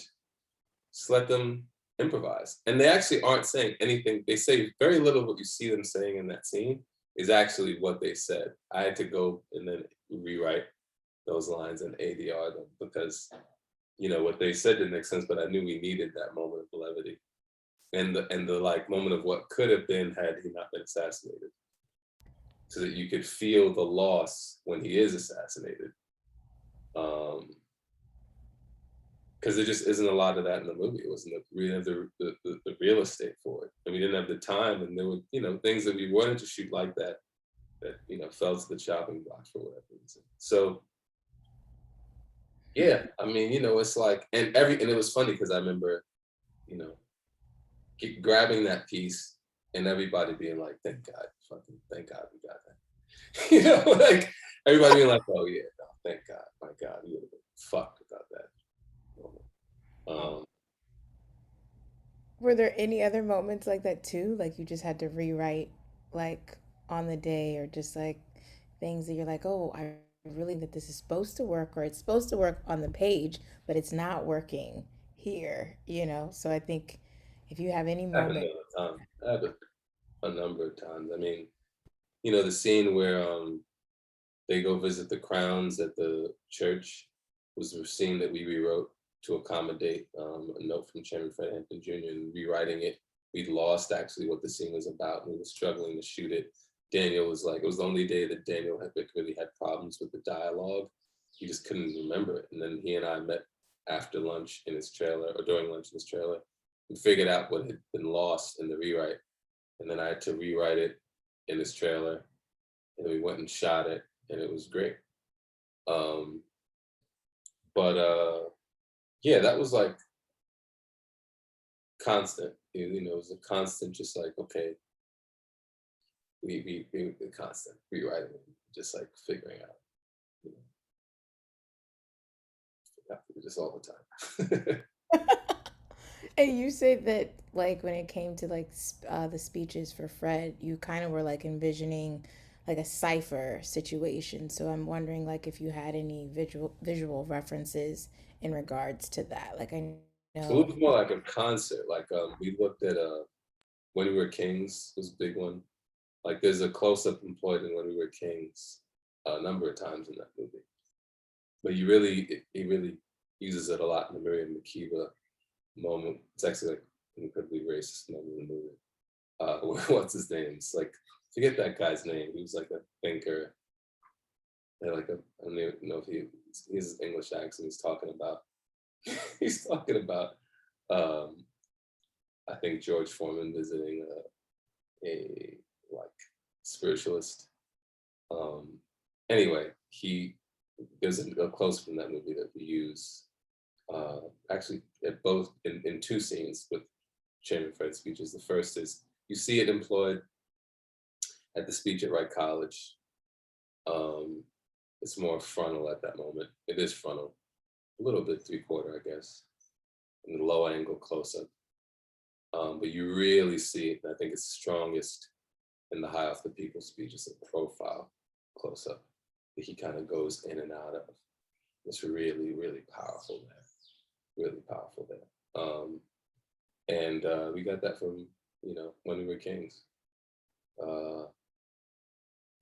just let them improvise. And they actually aren't saying anything. They say very little of what you see them saying in that scene is actually what they said. I had to go and then rewrite those lines and ADR them because, you know, what they said didn't make sense, but I knew we needed that moment of levity and the like moment of what could have been had he not been assassinated, so that you could feel the loss when he is assassinated. Because there just isn't a lot of that in the movie. It wasn't the real estate for it, and we didn't have the time, and there were, you know, things that we wanted to shoot like that you know, fell to the chopping block for whatever reason. So yeah, I mean, you know, it's like, and it was funny because I remember, you know, grabbing that piece and everybody being like, thank God, fucking thank God we got that. You know, like everybody being like, oh yeah, no, thank God, my God, we would have been fucked without that. Were there any other moments like that too? Like you just had to rewrite like on the day, or just like things that you're like, oh, I really think that this is supposed to work, or it's supposed to work on the page, but it's not working here, you know? So I think if you have any Happened moment. all the time. Happened a number of times. I mean, you know, the scene where they go visit the crowns at the church was a scene that we rewrote to accommodate a note from Chairman Fred Hampton Jr. and rewriting it. We'd lost actually what the scene was about. We were struggling to shoot it. Daniel was like, it was the only day that Daniel had really had problems with the dialogue. He just couldn't remember it. And then he and I met after lunch in his trailer, or during lunch in his trailer, and figured out what had been lost in the rewrite. And then I had to rewrite it in his trailer. And we went and shot it, and it was great. But yeah, that was like constant. You know, it was a constant, just like, okay, we constant rewriting, just like figuring out. You know. have to do this all the time. And you say that like when it came to like the speeches for Fred, you kind of were like envisioning like a cipher situation. So I'm wondering like if you had any visual references in regards to that. Like I It know. was more like a concert. Like we looked at When We Were Kings was a big one. Like there's a close up employed in When We Were Kings a number of times in that movie. But he really uses it a lot in the Miriam Makeba moment. It's actually like an incredibly racist moment in the movie. What's his name? It's like, forget that guy's name. He was like a thinker. And like I don't even know if his English accent. He's talking about I think George Foreman visiting a like spiritualist. Anyway, there's a close from that movie that we use actually at both in two scenes with Chairman Fred's speeches. The first is you see it employed at the speech at Wright College. It's more frontal at that moment. It is frontal, a little bit 3/4, I guess, in the low angle close up. But you really see it, and I think it's strongest in the High Off the People speech. It's a profile close up that he kind of goes in and out of. It's really, really powerful there. Really powerful there. And we got that from, When We Were Kings.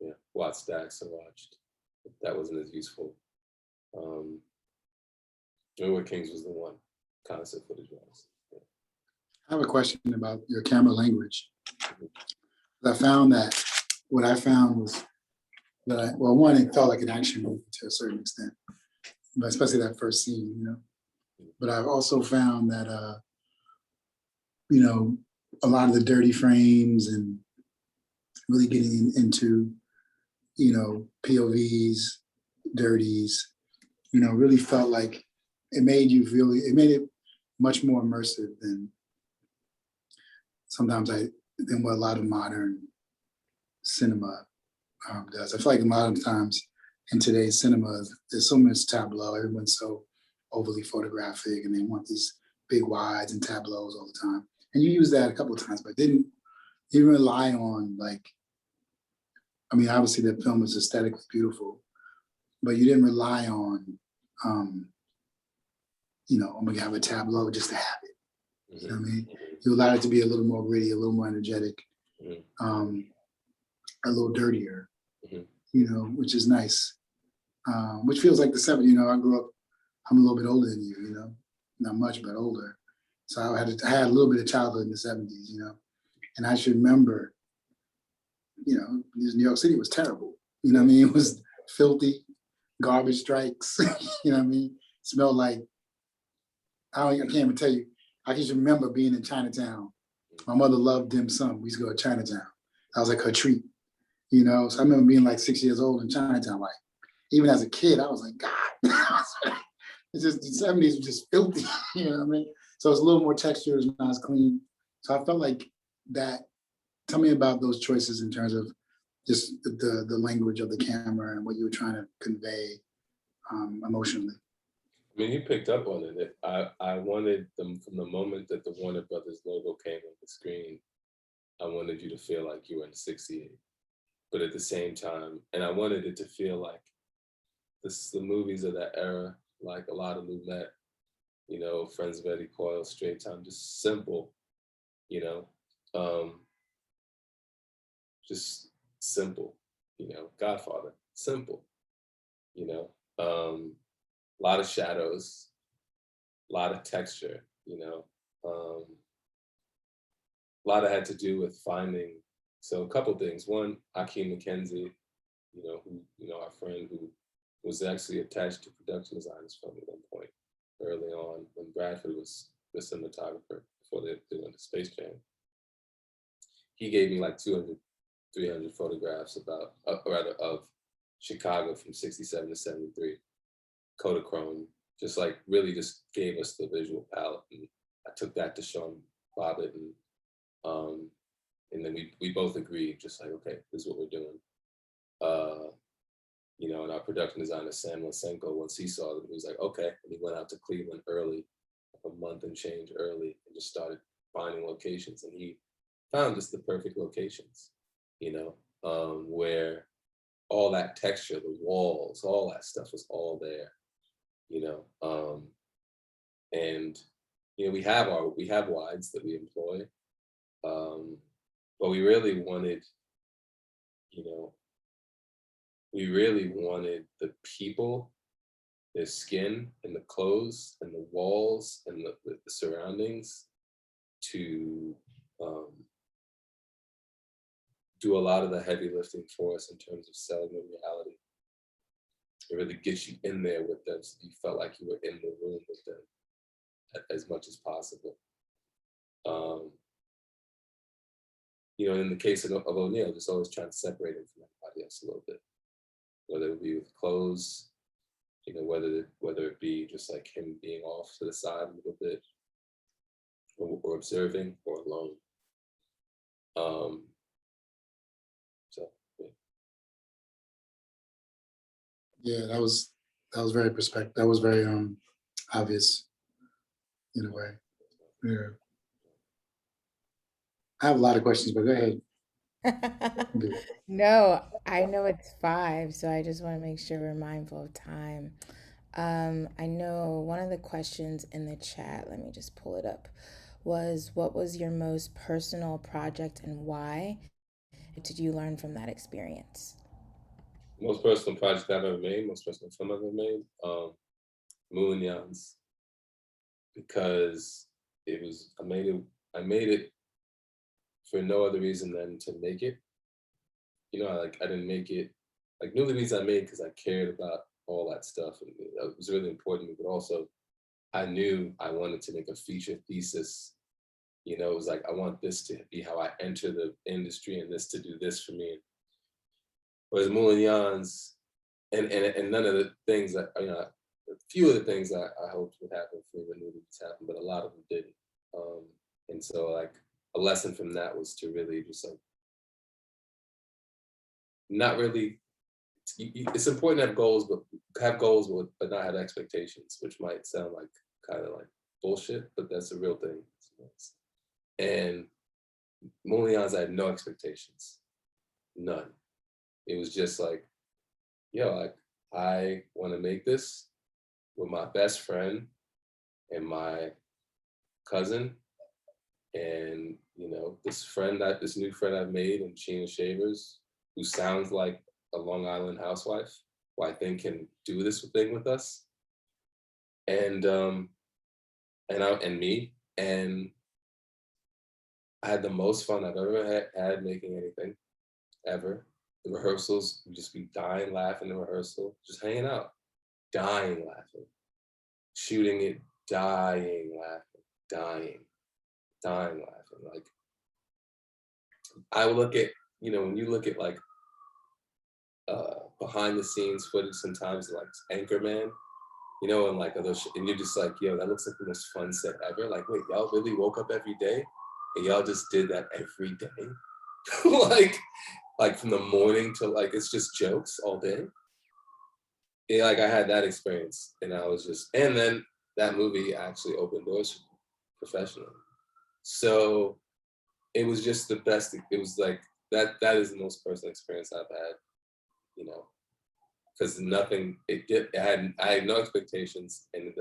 Yeah, watched Stacks and watched. That wasn't as useful. When We Were Kings was the one concept footage wise. Yeah. I have a question about your camera language. I found that what I found was that one, it felt like an action movie to a certain extent, but especially that first scene, But I've also found that a lot of the dirty frames and really getting into, POVs, dirties, really felt like it made it much more immersive than than what a lot of modern cinema does. I feel like a lot of times in today's cinema, there's so much tableau. Everyone's so overly photographic, and they want these big wides and tableaus all the time. And you use that a couple of times, but didn't you rely on obviously the film is aesthetically beautiful, but you didn't rely on, I'm gonna have a tableau just to have it. You know what I mean? You allowed it to be a little more gritty, a little more energetic, a little dirtier, which is nice. Which feels like the 70s. I grew up, I'm a little bit older than you, not much, but older. So I had a little bit of childhood in the 70s, and I should remember, New York City was terrible. It was filthy, garbage strikes, Smelled like, I can't even tell you. I can just remember being in Chinatown. My mother loved dim sum. We used to go to Chinatown. That was like her treat, So I remember being like 6 years old in Chinatown. Like, even as a kid, I was like, God, it's just the 70s was just filthy, you know what I mean? So it's a little more texture, it's not as clean. So I felt like that. Tell me about those choices in terms of just the language of the camera and what you were trying to convey emotionally. I mean, you picked up on it. I wanted them from the moment that the Warner Brothers logo came on the screen. I wanted you to feel like you were in '68, but at the same time, and I wanted it to feel like the movies of that era, like a lot of Lumet, Friends of Eddie Coyle, Straight Time, just simple, just simple, Godfather, simple, a lot of shadows, a lot of texture, a lot of had to do with finding. So a couple things. One, Hakeem McKenzie, our friend who was actually attached to production designers from at one point early on when Bradford was the cinematographer before they went to Space Jam. He gave me like 200, 300 photographs of Chicago from 67 to 73. Kodachrome, just like really just gave us the visual palette. And I took that to Shawn Bobbitt, and then we both agreed, just like, okay, this is what we're doing. you know, and our production designer, Sam Lysenko, once he saw them, he was like, okay. And he went out to Cleveland early, like a month and change early, and just started finding locations. And he found just the perfect locations, you know, where all that texture, the walls, all that stuff was all there, you know. And you know, we have wides that we employ, but we really wanted, you know, we really wanted the people, their skin and the clothes and the walls and the surroundings to do a lot of the heavy lifting for us in terms of selling the reality. It really gets you in there with them, so you felt like you were in the room with them as much as possible. You know, in the case of O'Neill, just always trying to separate him from everybody else a little bit, whether it be with clothes, you know, whether it be just like him being off to the side a little bit, or observing, or alone. So Yeah, that was very that was very obvious in a way. Yeah. I have a lot of questions, but go ahead. No, I know it's 5, so I just want to make sure we're mindful of time. I know one of the questions in the chat, let me just pull it up, was what was your most personal project and why? What did you learn from that experience? most personal project I've ever made, most personal film I've ever made, Moulignans, because I made it for no other reason than to make it. You know, I didn't make it, like New Leaves I made because I cared about all that stuff, and it was really important to me, but also I knew I wanted to make a feature thesis. You know, it was like, I want this to be how I enter the industry and this to do this for me. Whereas Moulignans, and none of the things that, you know, a few of the things I hoped would happen for me when movies happened, but a lot of them didn't. And so like a lesson from that was to really just like, not really, it's important to have goals, but not have expectations, which might sound like kind of like bullshit, but that's a real thing. And Moulignans, I had no expectations, none. It was just like, yo, like I want to make this with my best friend and my cousin, and you know, this new friend I've made in Sheena Shavers, who sounds like a Long Island housewife, who I think can do this thing with us, and me, and I had the most fun I've ever had making anything ever. The rehearsals, we just be dying laughing in rehearsal, just hanging out, dying laughing, shooting it, dying laughing, dying laughing. Like I look at, you know, when you look at like behind the scenes footage sometimes like Anchorman, you know, and like and you're just like, yo, that looks like the most fun set ever. Like, wait, y'all really woke up every day and y'all just did that every day? like from the morning to like, it's just jokes all day. Yeah, like I had that experience, and I was just, and then that movie actually opened doors for me professionally. So it was just the best. It was like that is the most personal experience I've had, you know, because I had no expectations, and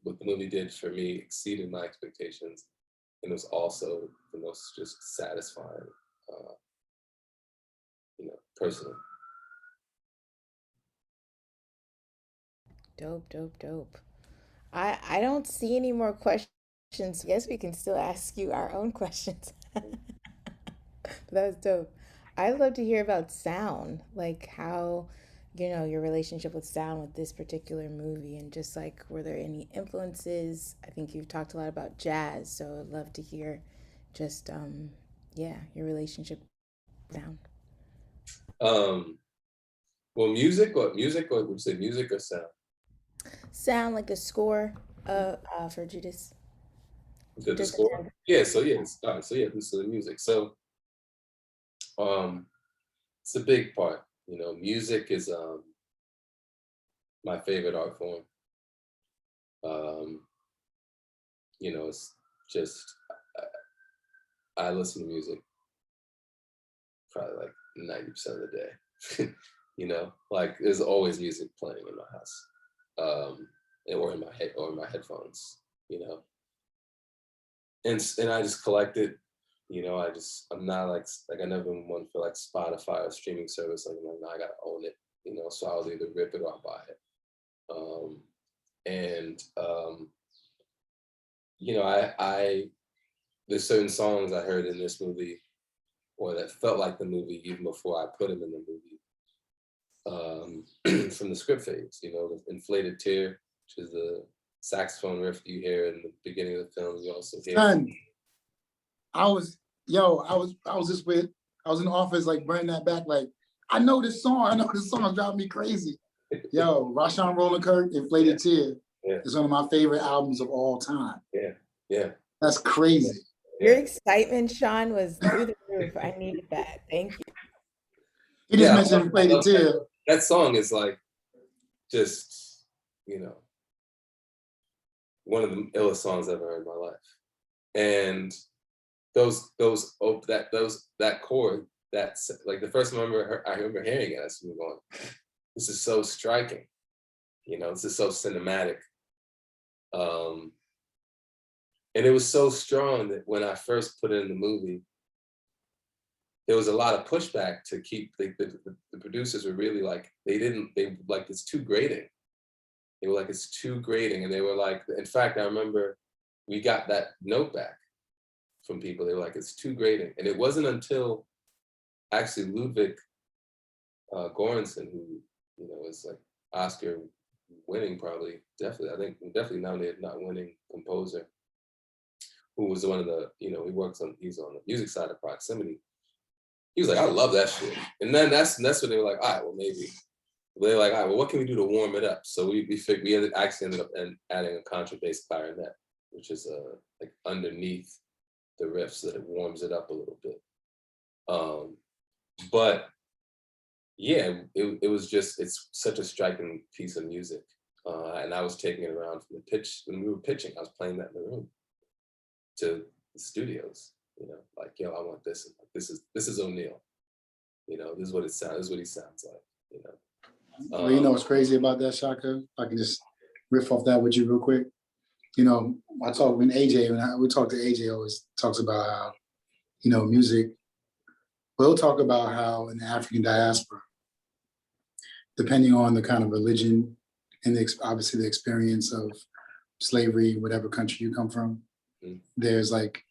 what the movie did for me exceeded my expectations, and it was also the most just satisfying, you know, personally. Dope. I don't see any more questions. I guess we can still ask you our own questions. But that was dope. I'd love to hear about sound, like how, you know, your relationship with sound with this particular movie, and just like, were there any influences? I think you've talked a lot about jazz, so I'd love to hear just, yeah, your relationship with sound. Well, music, or would you say music or sound? Sound like the score for Judas. The score? Yeah, so yeah, all right, so yeah, this is the music. So it's a big part, you know, music is my favorite art form. You know, it's just, I listen to music probably like 90% of the day. You know, like there's always music playing in my house, or in my head, or in my headphones. You know, and I just collect it. You know, I'm not like I never been one for like Spotify or streaming service. Like, I'm like, no, I gotta own it. You know, so I'll either rip it or I'll buy it. You know, there's certain songs I heard in this movie, or that felt like the movie even before I put them in the movie. From the script phase, you know, the inflated tear, which is the saxophone riff you hear in the beginning of the film. You also hear. Son, I was in the office like bringing that back. Like, I know this song. It's driving me crazy. Yo, Rashawn Roland Kirk, Inflated Tear, is one of my favorite albums of all time. Yeah. That's crazy. Your excitement, Shawn, was through the roof. I needed that. Thank you. You just mentioned Inflated Tear. That song is like, just, you know, one of the illest songs I've ever heard in my life. And that chord, that's like the first time I remember hearing it, I was going, this is so striking. You know, this is so cinematic. And it was so strong that when I first put it in the movie, there was a lot of pushback to keep, the producers were really like, they like, it's too grating. They were like, it's too grating. And they were like, in fact, I remember we got that note back from people. They were like, it's too grating. And it wasn't until actually Ludwig Göransson, who, you know, is like Oscar winning, probably, definitely nominated, not winning composer, who was one of the, you know, he's on the music side of Proximity. He was like, I love that shit. And then that's when they were like, all right, well, maybe. They're like, all right, well, what can we do to warm it up? So we actually ended up adding a contrabass clarinet, which is like underneath the riff, so that it warms it up a little bit. But yeah, it was just, it's such a striking piece of music. And I was taking it around from the pitch, when we were pitching, I was playing that in the room to the studios, you know, like, yo, I want this. This is O'Neill. You know, this is what he sounds like, you know. Well, you know what's crazy about that, Shaka? If I can just riff off that with you real quick. You know, we talk to AJ, always talks about how, you know, music, we'll talk about how in the African diaspora, depending on the kind of religion and obviously the experience of slavery, whatever country you come from, there's like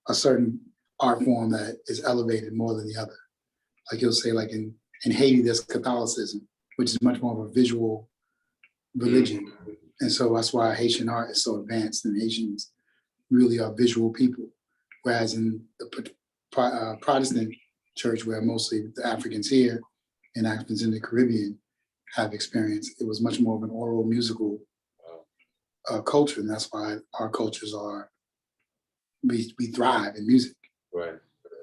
a certain art form that is elevated more than the other. Like you'll say, like in Haiti, there's Catholicism, which is much more of a visual religion. And so that's why Haitian art is so advanced, and Haitians really are visual people. Whereas in the Protestant church, where mostly the Africans here and Africans in the Caribbean have experienced, it was much more of an oral musical culture. And that's why our cultures we thrive in music. Right.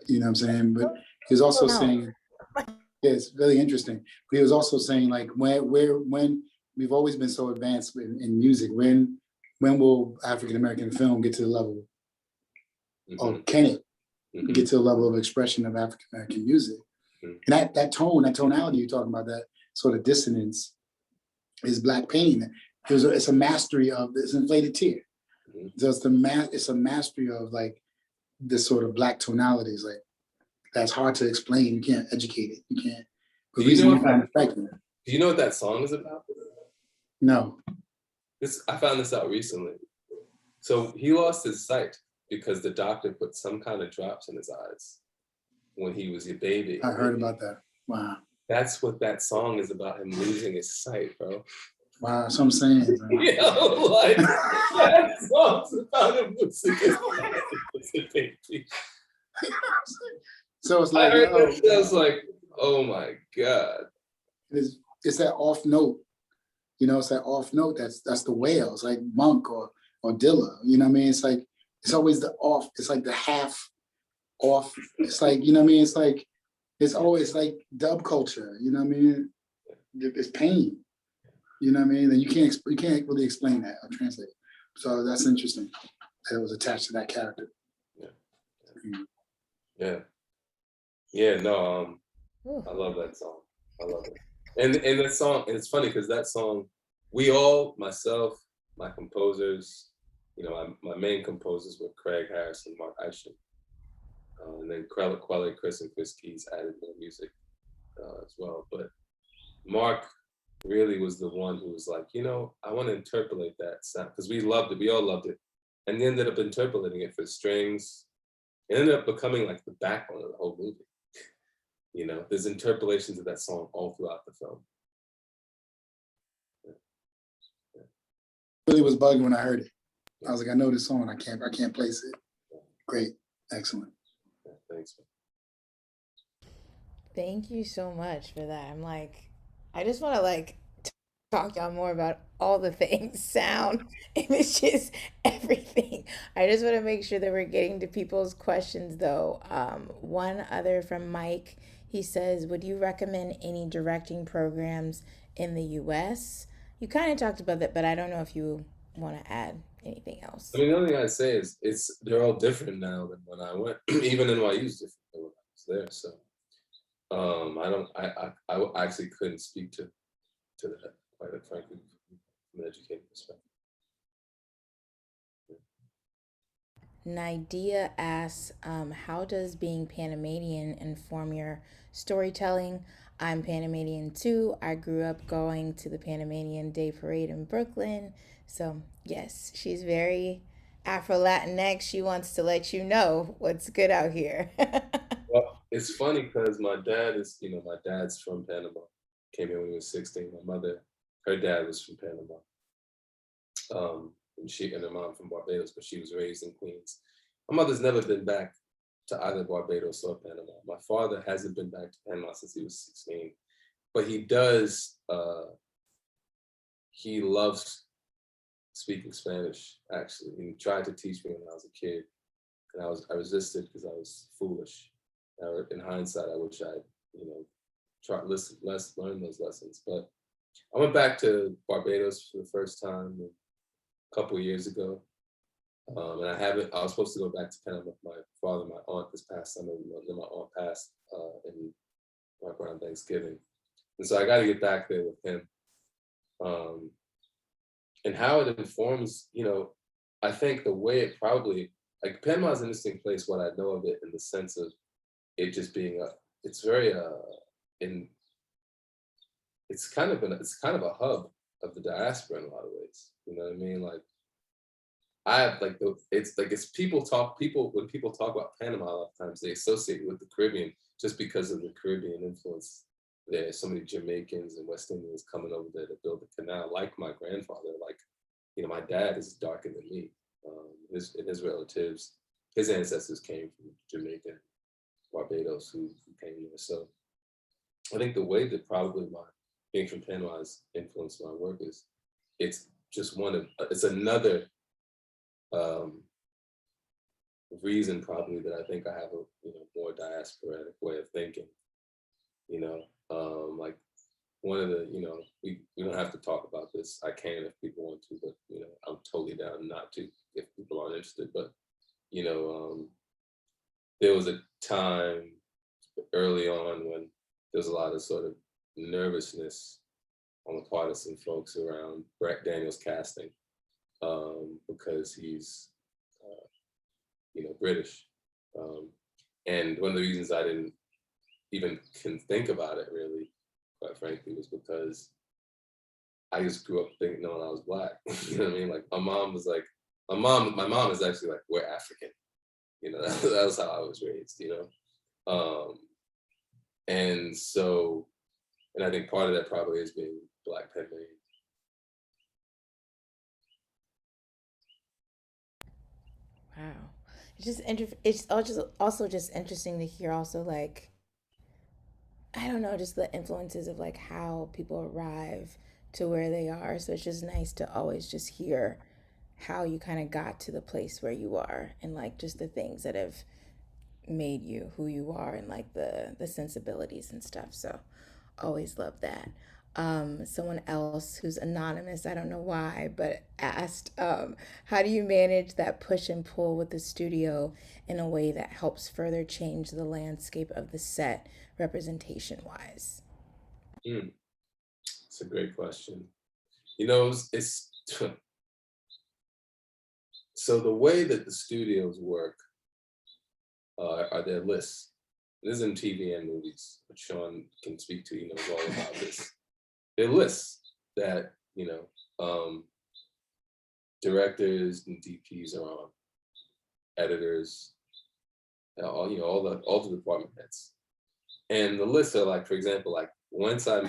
You know what I'm saying? But he was also saying, yeah, it's really interesting. But he was also saying, like, when we've always been so advanced in music, when will African American film get to the level, or can it get to the level of expression of African American music? And that tonality you're talking about, that sort of dissonance, is Black pain. It's a mastery of this Inflated Tear. So it's a mastery of like this sort of Black tonalities, like that's hard to explain. You can't educate it. You can't. Do you know what that song is about? No. I found this out recently. So he lost his sight because the doctor put some kind of drops in his eyes when he was a baby. I heard about that. Wow. That's what that song is about, him losing his sight, bro. Wow, that's what I'm saying. You know, like, that song's about him losing his sight as a baby. So it's like, I was like, oh my God. It's that off note. You know, it's that off note that's the whales, like Monk or Dilla. You know what I mean? It's like, it's always the off, it's like the half off. It's like, you know what I mean? It's like, it's always like dub culture, you know what I mean? It's pain. You know what I mean? Then you can't really explain that or translate it. So that's interesting that it was attached to that character. Yeah. No, I love that song. I love it. And that song, and it's funny because that song, we all, myself, my composers, my main composers were Craig Harris and Mark Isham. And then Quelle, Chris, and Chris Keys added more music as well. But Mark really was the one who was like, I want to interpolate that sound because we loved it. We all loved it. And he ended up interpolating it for strings. It ended up becoming like the backbone of the whole movie. There's interpolations of that song all throughout the film. Really was bugging when I heard it. I was like, I know this song, I can't place it. Great, excellent. Thanks. Thank you so much for that. I'm like, I just want to talk y'all more about all the things, sound, images, everything. I just want to make sure that we're getting to people's questions though. One other from Mike, he says, would you recommend any directing programs in the US? You kind of talked about that, but I don't know if you want to add anything else. I mean, the only thing I'd say is they're all different now than when I went. Even NYU's different than when I was there. So I actually couldn't speak to that, quite frankly, from an educated perspective. Nidia asks, how does being Panamanian inform your storytelling? I'm Panamanian too. I grew up going to the Panamanian Day Parade in Brooklyn. So yes, she's very Afro-Latinx. She wants to let you know what's good out here. Well, it's funny because my dad's from Panama. Came here when he was 16. My mother, her dad was from Panama. And her mom from Barbados, but she was raised in Queens. My mother's never been back to either Barbados or Panama. My father hasn't been back to Panama since he was 16, but he does. He loves speaking Spanish. Actually, he tried to teach me when I was a kid, and I resisted because I was foolish. In hindsight, I wish I, learn those lessons. But I went back to Barbados for the first time couple of years ago. And I was supposed to go back to Panama with my father and my aunt this past summer. Then my aunt passed right around Thanksgiving. And so I got to get back there with him. And how it informs, I think the way it probably, like Panama is an interesting place, what I know of it in the sense of it just being it's very, it's kind of a hub of the diaspora in a lot of ways. You know what I mean? Like I have when people talk about Panama, a lot of times they associate it with the Caribbean just because of the Caribbean influence. There's so many Jamaicans and West Indians coming over there to build the canal, like my grandfather. Like, my dad is darker than me. His relatives, his ancestors came from Jamaica, Barbados, who came here. So I think the way that probably my being from Panama has influenced my work is it's another reason probably that I think I have a more diasporic way of thinking. Like one of the we don't have to talk about this. I can if people want to, but I'm totally down not to if people aren't interested. But there was a time early on when there was a lot of sort of nervousness on the part of some folks around Brett Daniels casting because he's British. And one of the reasons I didn't even can think about it really, quite frankly, was because I just grew up knowing I was Black. You know what I mean? Like my mom is actually like, we're African. That was how I was raised, and so, and I think part of that probably is being Black Panamanian. Wow. It's also just interesting to hear also like, I don't know, just the influences of like how people arrive to where they are. So it's just nice to always just hear how you kind of got to the place where you are and like just the things that have made you who you are and like the sensibilities and stuff. So always love that. someone else who's anonymous, I don't know why, but asked, how do you manage that push and pull with the studio in a way that helps further change the landscape of the set representation wise? It's a great question. You know, it's so the way that the studios work are their lists. This is in TV and movies, but Shawn can speak to, knows all about this. They're lists that, directors and DPs are on, editors, all the department heads. And the lists are like, for example, like once I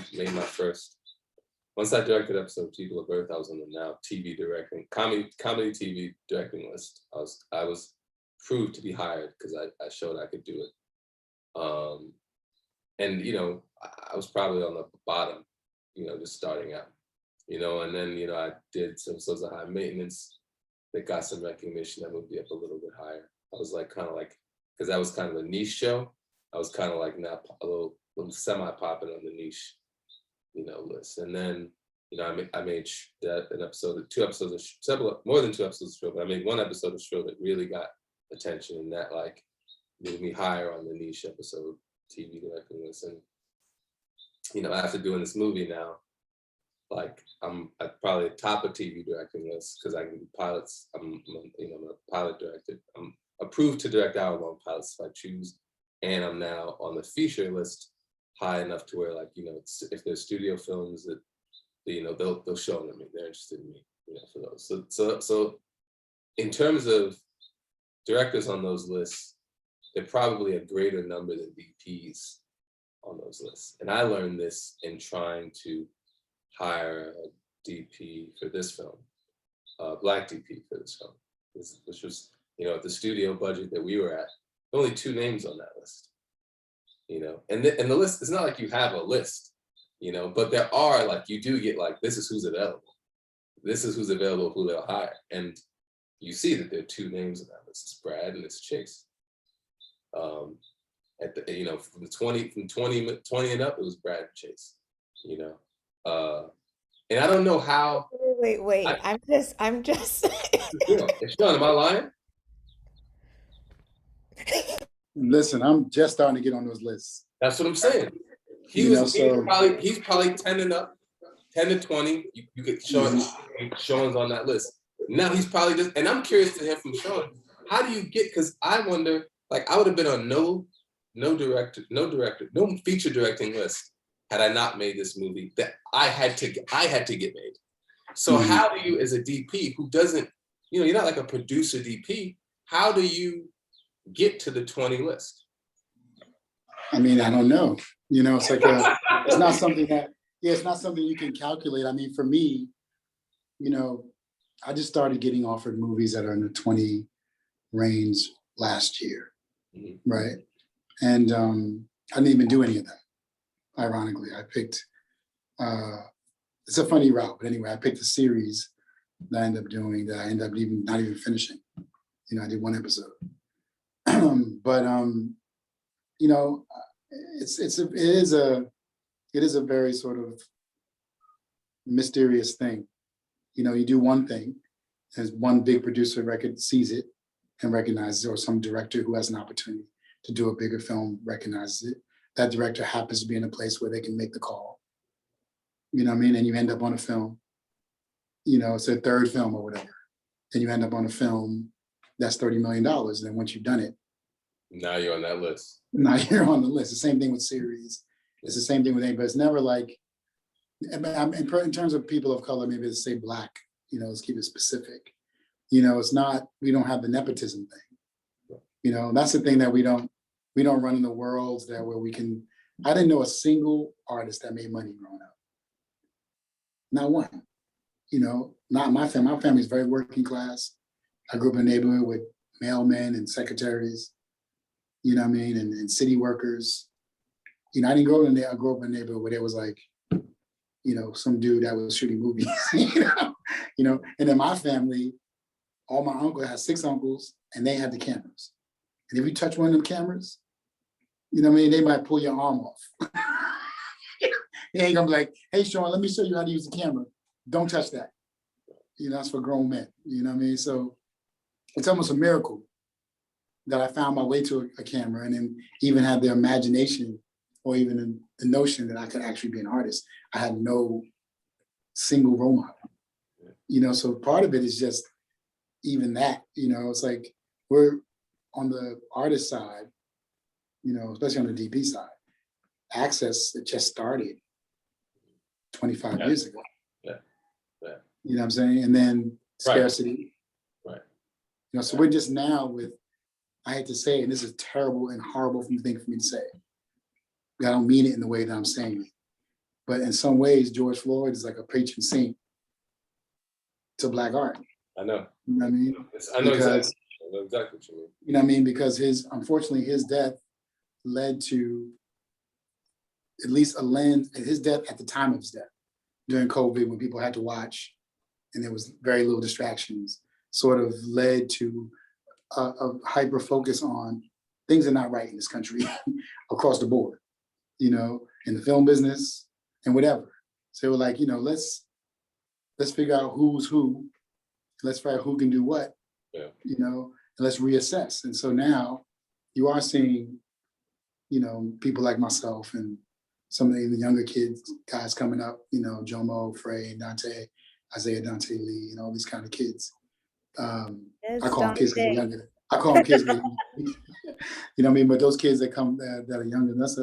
directed episode of People of Earth, I was on the now TV directing, comedy TV directing list. I was proved to be hired because I showed I could do it. And I was probably on the bottom, just starting out, and then, I did some episodes of High Maintenance that got some recognition that moved me up a little bit higher. I was like, because that was kind of a niche show. I was kind of like now a little semi-popping on the niche, list. And then, I made that more than 2 episodes of Shrill, but I made 1 episode of Shrill that really got attention, and that like moved me higher on the niche episode TV directing list. And after doing this movie now, like I'm at probably top of TV directing list because I can do pilots. I'm a pilot director. I'm approved to direct hour-long pilots if I choose, and I'm now on the feature list high enough to where, like, if there's studio films that they'll show them to me. They're interested in me, for those. So in terms of directors on those lists, they're probably a greater number than DPs on those lists. And I learned this in trying to hire a DP for this film, Black DP for this film, which was, at the studio budget that we were at, only 2 names on that list, and the list, it's not like you have a list, but there are, like, you do get like, this is who's available. This is who's available, who they'll hire. And you see that there are 2 names on that list. It's Brad and it's Chase. At the, from 20 and up, it was Brad and Chase, and I don't know how. Wait. I'm just. Shawn, am I lying? Listen, I'm just starting to get on those lists. That's what I'm saying. He's probably 10 and up, 10 to 20. You get Shawn's on that list. Now he's probably just, and I'm curious to hear from Shawn. How do you get? Because I wonder, like, I would have been on no feature directing list had I not made this movie that I had to get made. So how do you, as a DP who doesn't, you're not like a producer DP, how do you get to the 20 list? I mean, I don't know. It's like it's not something that, it's not something you can calculate. I mean, for me, I just started getting offered movies that are in the 20 range last year, right? And I didn't even do any of that. Ironically, I picked, it's a funny route, but anyway, I picked a series that I ended up doing that I ended up not even finishing. I did 1 episode. But it is a very sort of mysterious thing. You do one thing, as one big producer sees it and recognizes it, or some director who has an opportunity to do a bigger film recognizes it. That director happens to be in a place where they can make the call. You know what I mean? And you end up on a film, it's a 3rd film or whatever. And you end up on a film that's $30 million. And then once you've done it, now you're on that list. Now you're on the list. The same thing with series. It's the same thing with anybody. It's never like, in terms of people of color, maybe let's say Black, let's keep it specific. It's not, we don't have the nepotism thing. That's the thing that we don't run in the worlds that where we can. I didn't know a single artist that made money growing up. Not one. Not my family. My family's very working class. I grew up in a neighborhood with mailmen and secretaries, and city workers. I didn't grow up in I grew up in a neighborhood where there was like, some dude that was shooting movies, and then my family, all my uncle had 6 uncles and they had the cameras. And if you touch one of them cameras, they might pull your arm off. He ain't gonna be like, hey, Shawn, let me show you how to use the camera. Don't touch that. You know, that's for grown men. You know what I mean? So it's almost a miracle that I found my way to a camera and then even had the imagination or even the notion that I could actually be an artist. I had no single role model. You know, so part of it is just even that, you know, it's like we're on the artist side, you know, especially on the DP side, access, it just started 25 years ago. Yeah. You know what I'm saying? And then scarcity. Right. You know, so we're just now with, I hate to say it, and this is terrible and horrible thing for me to say. I don't mean it in the way that I'm saying it. But in some ways, George Floyd is like a patron saint to Black art. I know. You know what I mean? I know exactly what you mean. You know what I mean? Because unfortunately, his death led to at least his death at the time of his death, during COVID, when people had to watch and there was very little distractions, sort of led to a hyper focus on things are not right in this country across the board, you know, in the film business and whatever. So we're like, you know, let's figure out who's who, let's figure out who can do what, you know, and let's reassess. And so now you are seeing, you know, people like myself and some of the younger guys coming up, you know, Jomo, Frey, Dante, Isaiah Dante Lee, and all these kind of kids. I call them kids because they're younger. I call them kids, you know what I mean? But those kids that are younger than us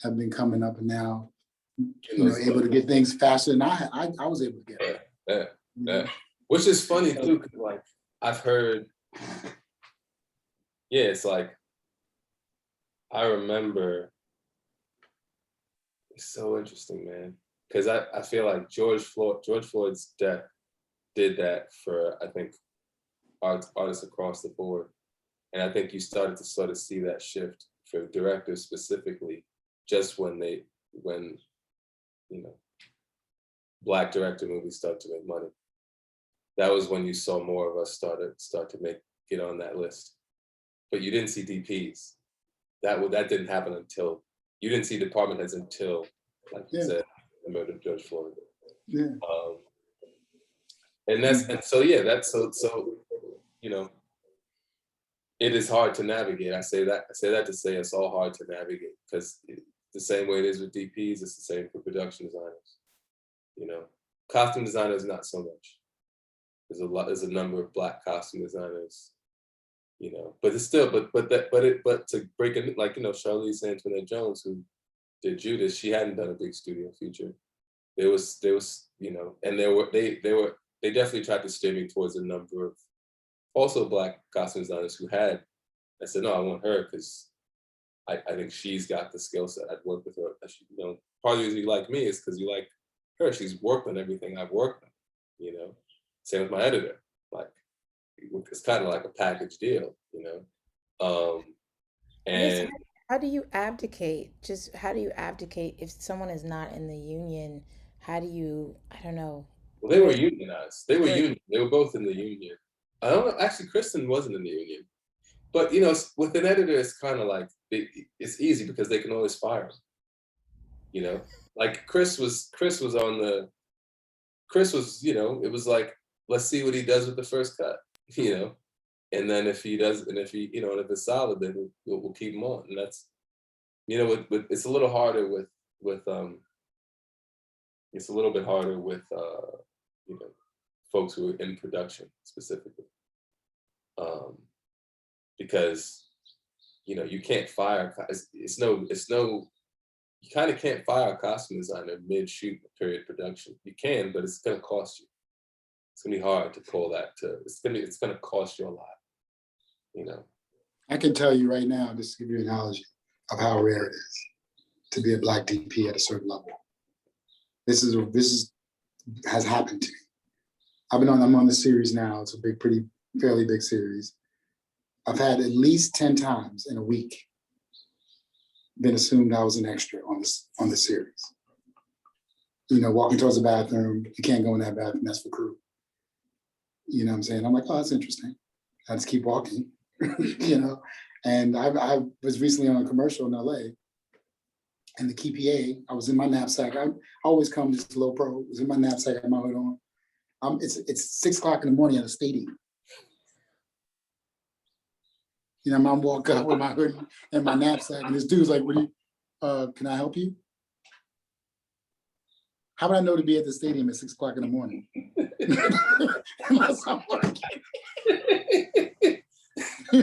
have been coming up and now, you know, able to get things faster than I was able to get. Yeah. Which is funny too, because like I've heard, it's like I remember. It's so interesting, man, because I feel like George Floyd's death did that for, I think, artists across the board. And I think you started to sort of see that shift for directors specifically, just when you know, Black director movies start to make money. That was when you saw more of us start to get on that list. But you didn't see DPs. That didn't happen until you didn't see department heads until, like you said, the murder of George Floyd. Yeah. And so you know, it is hard to navigate. I say that to say it's all hard to navigate, because the same way it is with DPs, it's the same for production designers. You know, costume designers not so much. There's a number of Black costume designers. You know, but it's still, but to break it, like, you know, Charlize Antoinette Jones, who did Judas, she hadn't done a big studio feature. There was, you know, and they definitely tried to steer me towards a number of also Black costume designers who had. I said, no, I want her because I think she's got the skill set. I'd work with her. You know, part of the reason you like me is because you like her. She's worked on everything I've worked on. You know, same with my editor. Like, it's kind of like a package deal, you know. And how do you abdicate? How do you abdicate if someone is not in the union? How do you? I don't know. Well, they were unionized. They were both in the union. I don't know. Actually, Kristen wasn't in the union. But, you know, with an editor, it's kind of like it's easy because they can always fire him. You know, like Chris was, you know, it was like, let's see what he does with the first cut. You know, and then if he does, and if he, you know, and if it's solid, then we'll keep him on. And that's, you know, it's a little harder with it's a little bit harder with you know, folks who are in production specifically, because, you know, you can't fire. It's no. You kind of can't fire a costume designer mid-shoot period production. You can, but it's going to cost you. It's gonna be hard to pull that. It's gonna cost you a lot, you know. I can tell you right now, just to give you an analogy of how rare it is to be a Black DP at a certain level. This has happened to me. I'm on the series now. It's a fairly big series. I've had at least 10 times in a week been assumed I was an extra on the series. You know, walking towards the bathroom, you can't go in that bathroom, that's for crew. You know what I'm saying? I'm like, oh, that's interesting. I just keep walking, you know? And I was recently on a commercial in LA, and the KPA, I was in my knapsack. I always come just low pro. It was in my knapsack. I had my hood on. It's 6 o'clock in the morning at a stadium. You know, I'm walking up with my hoodie and my knapsack, and this dude's like, "What do you? Can I help you? How would I know to be at the stadium at 6 o'clock in the morning?" Unless I'm working. You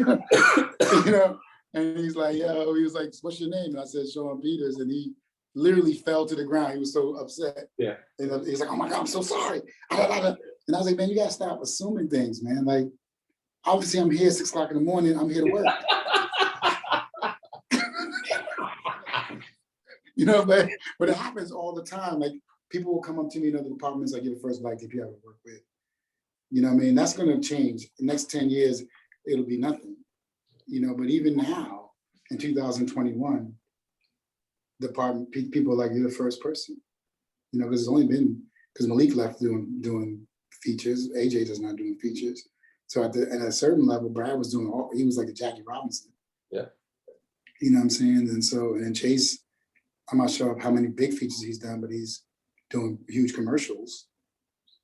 know, and he's like, "Yo," he was like, "What's your name?" And I said, "Shawn Peters," and he literally fell to the ground. He was so upset. Yeah. And he's like, "Oh my God, I'm so sorry." And I was like, "Man, you gotta stop assuming things, man. Like, obviously I'm here at 6 o'clock in the morning. I'm here to work." You know, but it happens all the time. Like, people will come up to me in other departments, like, "You're the first Black DP I ever worked with." You know what I mean? That's gonna change. The next 10 years, it'll be nothing. You know, but even now, in 2021, department people are like, "You're the first person." You know, because it's only been because Malik left doing features. AJ does not doing features. So at a certain level, Brad was doing he was like a Jackie Robinson. Yeah. You know what I'm saying? And then Chase, I'm not sure how many big features he's done, but he's doing huge commercials,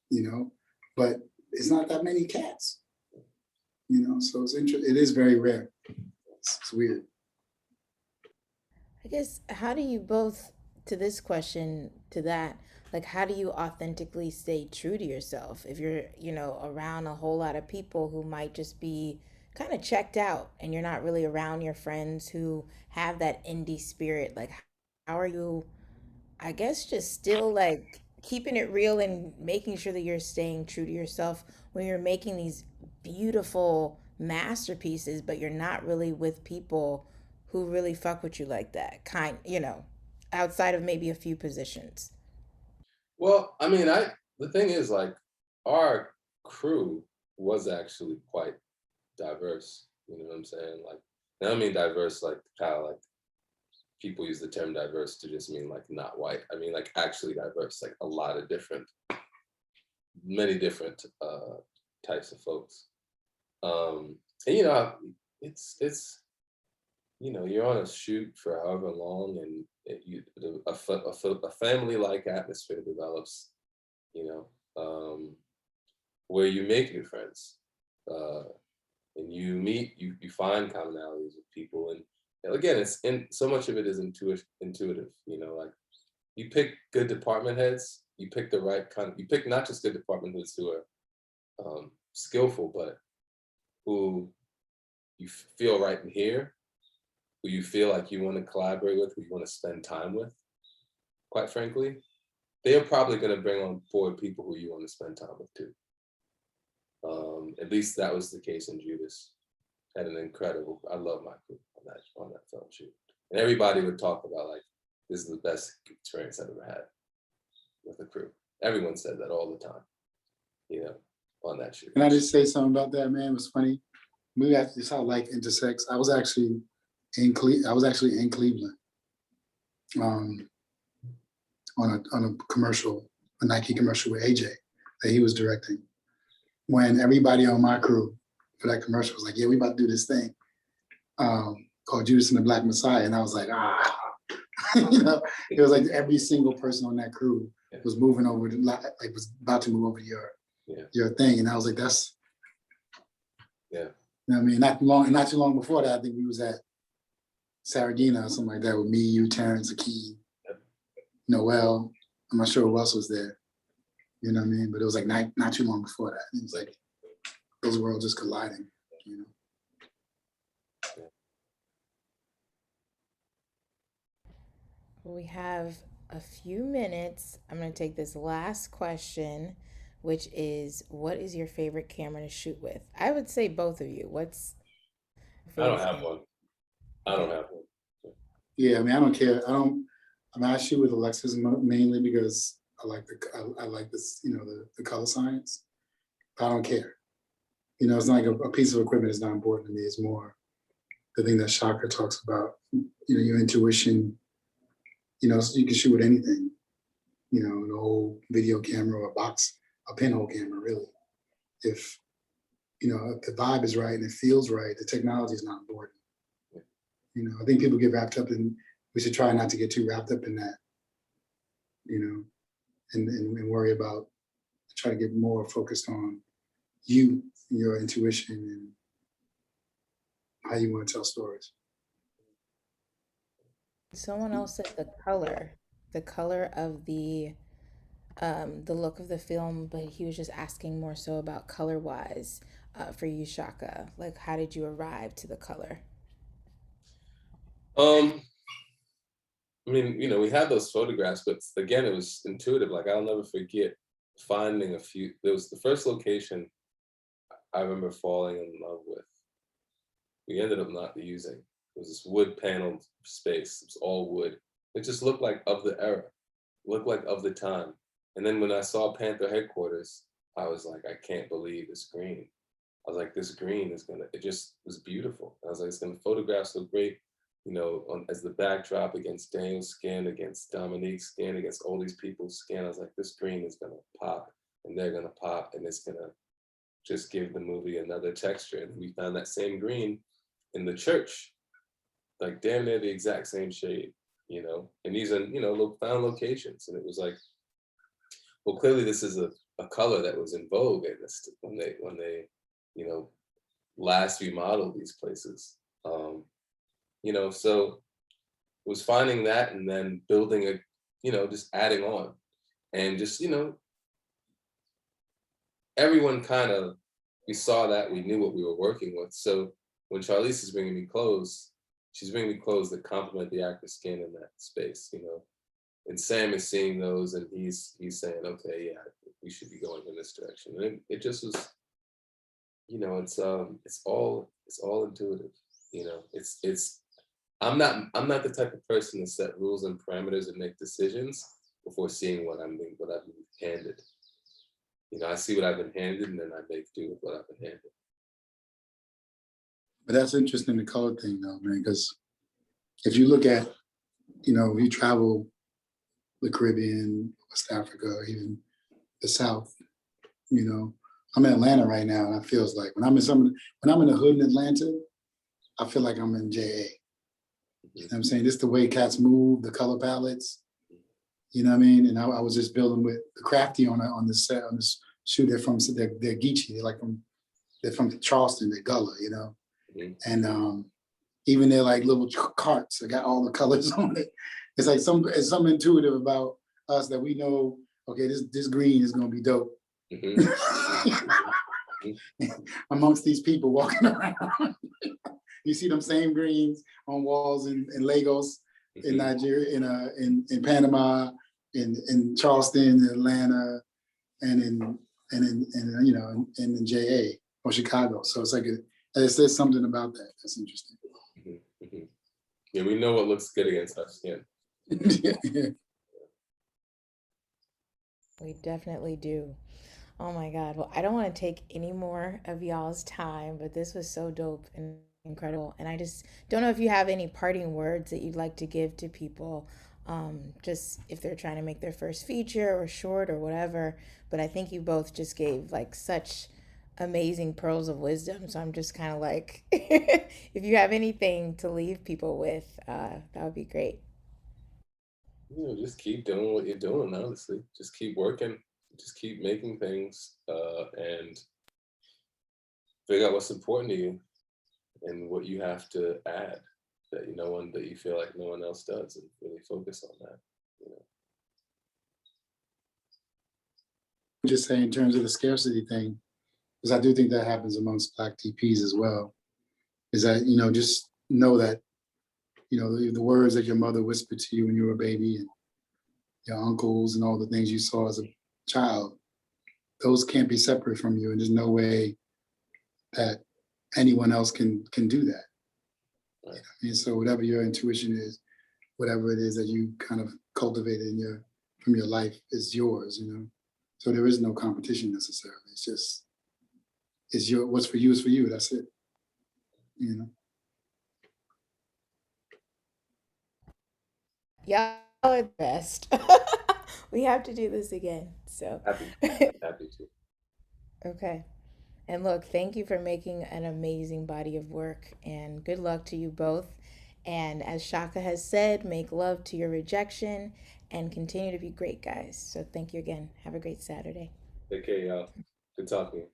you know, but it's not that many cats, you know, so it is very rare. It's weird. I guess, how do you both, to this question, to that, like, how do you authentically stay true to yourself if you're, around a whole lot of people who might just be kind of checked out and you're not really around your friends who have that indie spirit? Like, how are you, I guess, just still like keeping it real and making sure that you're staying true to yourself when you're making these beautiful masterpieces, but you're not really with people who really fuck with you like that, outside of maybe a few positions. Well, I mean, the thing is, like, our crew was actually quite diverse. You know what I'm saying? Like, and I don't mean diverse like how like people use the term diverse to just mean like not white. I mean like actually diverse, like a lot of many different types of folks. And it's you're on a shoot for however long, and a family-like atmosphere develops, you know, where you make new friends, and you find commonalities with people, and again, so much of it is intuitive, you know, like you pick good department heads, you pick the right you pick not just good department heads who are skillful, but who you feel right in here, who you feel like you want to collaborate with, who you want to spend time with, quite frankly, they're probably going to bring on board people who you want to spend time with too. At least that was the case in Judas. Had an incredible, I love my crew on that film shoot. And everybody would talk about like, this is the best experience I've ever had with the crew. Everyone said that all the time, you know, on that shoot. Can I just say something about that, man? It was funny. Maybe that's how life intersects. I was actually in Cleveland on a commercial, a Nike commercial with AJ that he was directing. When everybody on my crew for that commercial was like, "Yeah, we about to do this thing called Judas and the Black Messiah," and I was like, you know, it was like every single person on that crew was moving over to was about to move over to your thing, and I was like, that's yeah. You know what I mean? Not too long before that, I think we was at Saragina or something like that with me, you, Terrence, Akeem, Noel. I'm not sure who else was there. You know what I mean? But it was like not too long before that. It was like those worlds just colliding, you know. We have a few minutes. I'm going to take this last question, which is, what is your favorite camera to shoot with? I would say both of you. What's I don't have one. I don't have one. Yeah, I mean, I don't care. I shoot with Alexis mainly because I like this, you know, the color science. I don't care. You know, it's not like a piece of equipment is not important to me. It's more the thing that Shaka talks about, you know, your intuition, you know, so you can shoot with anything, you know, an old video camera or a pinhole camera, really. If, you know, if the vibe is right and it feels right, the technology is not important. You know, I think people get wrapped up in we should try not to get too wrapped up in that, you know, and worry about, try to get more focused on you, your intuition, and how you want to tell stories. Someone else said the color of the look of the film, but he was just asking more so about color wise for you, Shaka. Like, how did you arrive to the color? Um, I mean, we had those photographs, but again, it was intuitive. Like I'll never forget finding a few. There was the first location I remember falling in love with. We ended up not using. It was this wood paneled space. It was all wood. It just looked like of the era, looked like of the time. And then when I saw Panther headquarters, I was like, I can't believe this green. I was like, this green is gonna, it just was beautiful. I was like, it's gonna photograph so great, as the backdrop against Daniel's skin, against Dominique's skin, against all these people's skin. I was like, this green is gonna pop and they're gonna pop and it's gonna just give the movie another texture. And we found that same green in the church, like damn near the exact same shade, and these are, found locations. And it was like, well, clearly this is a color that was in vogue in this, when they, last remodeled these places. So it was finding that and then building just adding on. And just, everyone kind of, we saw that, we knew what we were working with. So when Charlize is bringing me clothes, she's bringing me clothes that complement the actor's skin in that space, And Sam is seeing those and he's saying, okay, yeah, we should be going in this direction. And it just was, it's all intuitive, I'm not the type of person to set rules and parameters and make decisions before seeing what I've been handed. I see what I've been handed and then I make do with what I've been handed. But that's interesting, the color thing though, man, because if you look at, you travel the Caribbean, West Africa, or even the South, I'm in Atlanta right now, and I feels like when I'm in the hood in Atlanta, I feel like I'm in JA. You know what I'm saying? Just the way cats move, the color palettes, you know what I mean? And I was just building with the Crafty on this set, on this shoot. They're Geechee. They're from Charleston, they're Gullah, And even they're like little carts. They got all the colors on it. It's like it's something intuitive about us that we know, okay, this green is gonna be dope. Amongst these people walking around. You see them same greens on walls in Lagos, in Nigeria, in Panama, in Charleston, in Atlanta, and in JA or Chicago. So it's like there's something about that that's interesting. Yeah, we know what looks good against our skin. Yeah. We definitely do. Oh my God. Well, I don't want to take any more of y'all's time, but this was so dope and incredible. And I just don't know if you have any parting words that you'd like to give to people, just if they're trying to make their first feature or short or whatever. But I think you both just gave like such amazing pearls of wisdom. So I'm just kind of like, if you have anything to leave people with, that would be great. Just keep doing what you're doing, honestly. Just keep working. Just keep making things and figure out what's important to you and what you have to add that you feel like no one else does, and really focus on that. Just say in terms of the scarcity thing, because I do think that happens amongst Black DPs as well, is that, just know that, the words that your mother whispered to you when you were a baby and your uncles and all the things you saw as a child, those can't be separate from you. And there's no way that anyone else can do that. Right. And so whatever your intuition is, whatever it is that you kind of cultivated from your life is yours, So there is no competition necessarily. It's what's for you is for you. That's it. Y'all are the best. We have to do this again. So Happy to. Okay. And look, thank you for making an amazing body of work, and good luck to you both. And as Shaka has said, make love to your rejection and continue to be great, guys. So thank you again. Have a great Saturday. Take care, y'all. Good talking.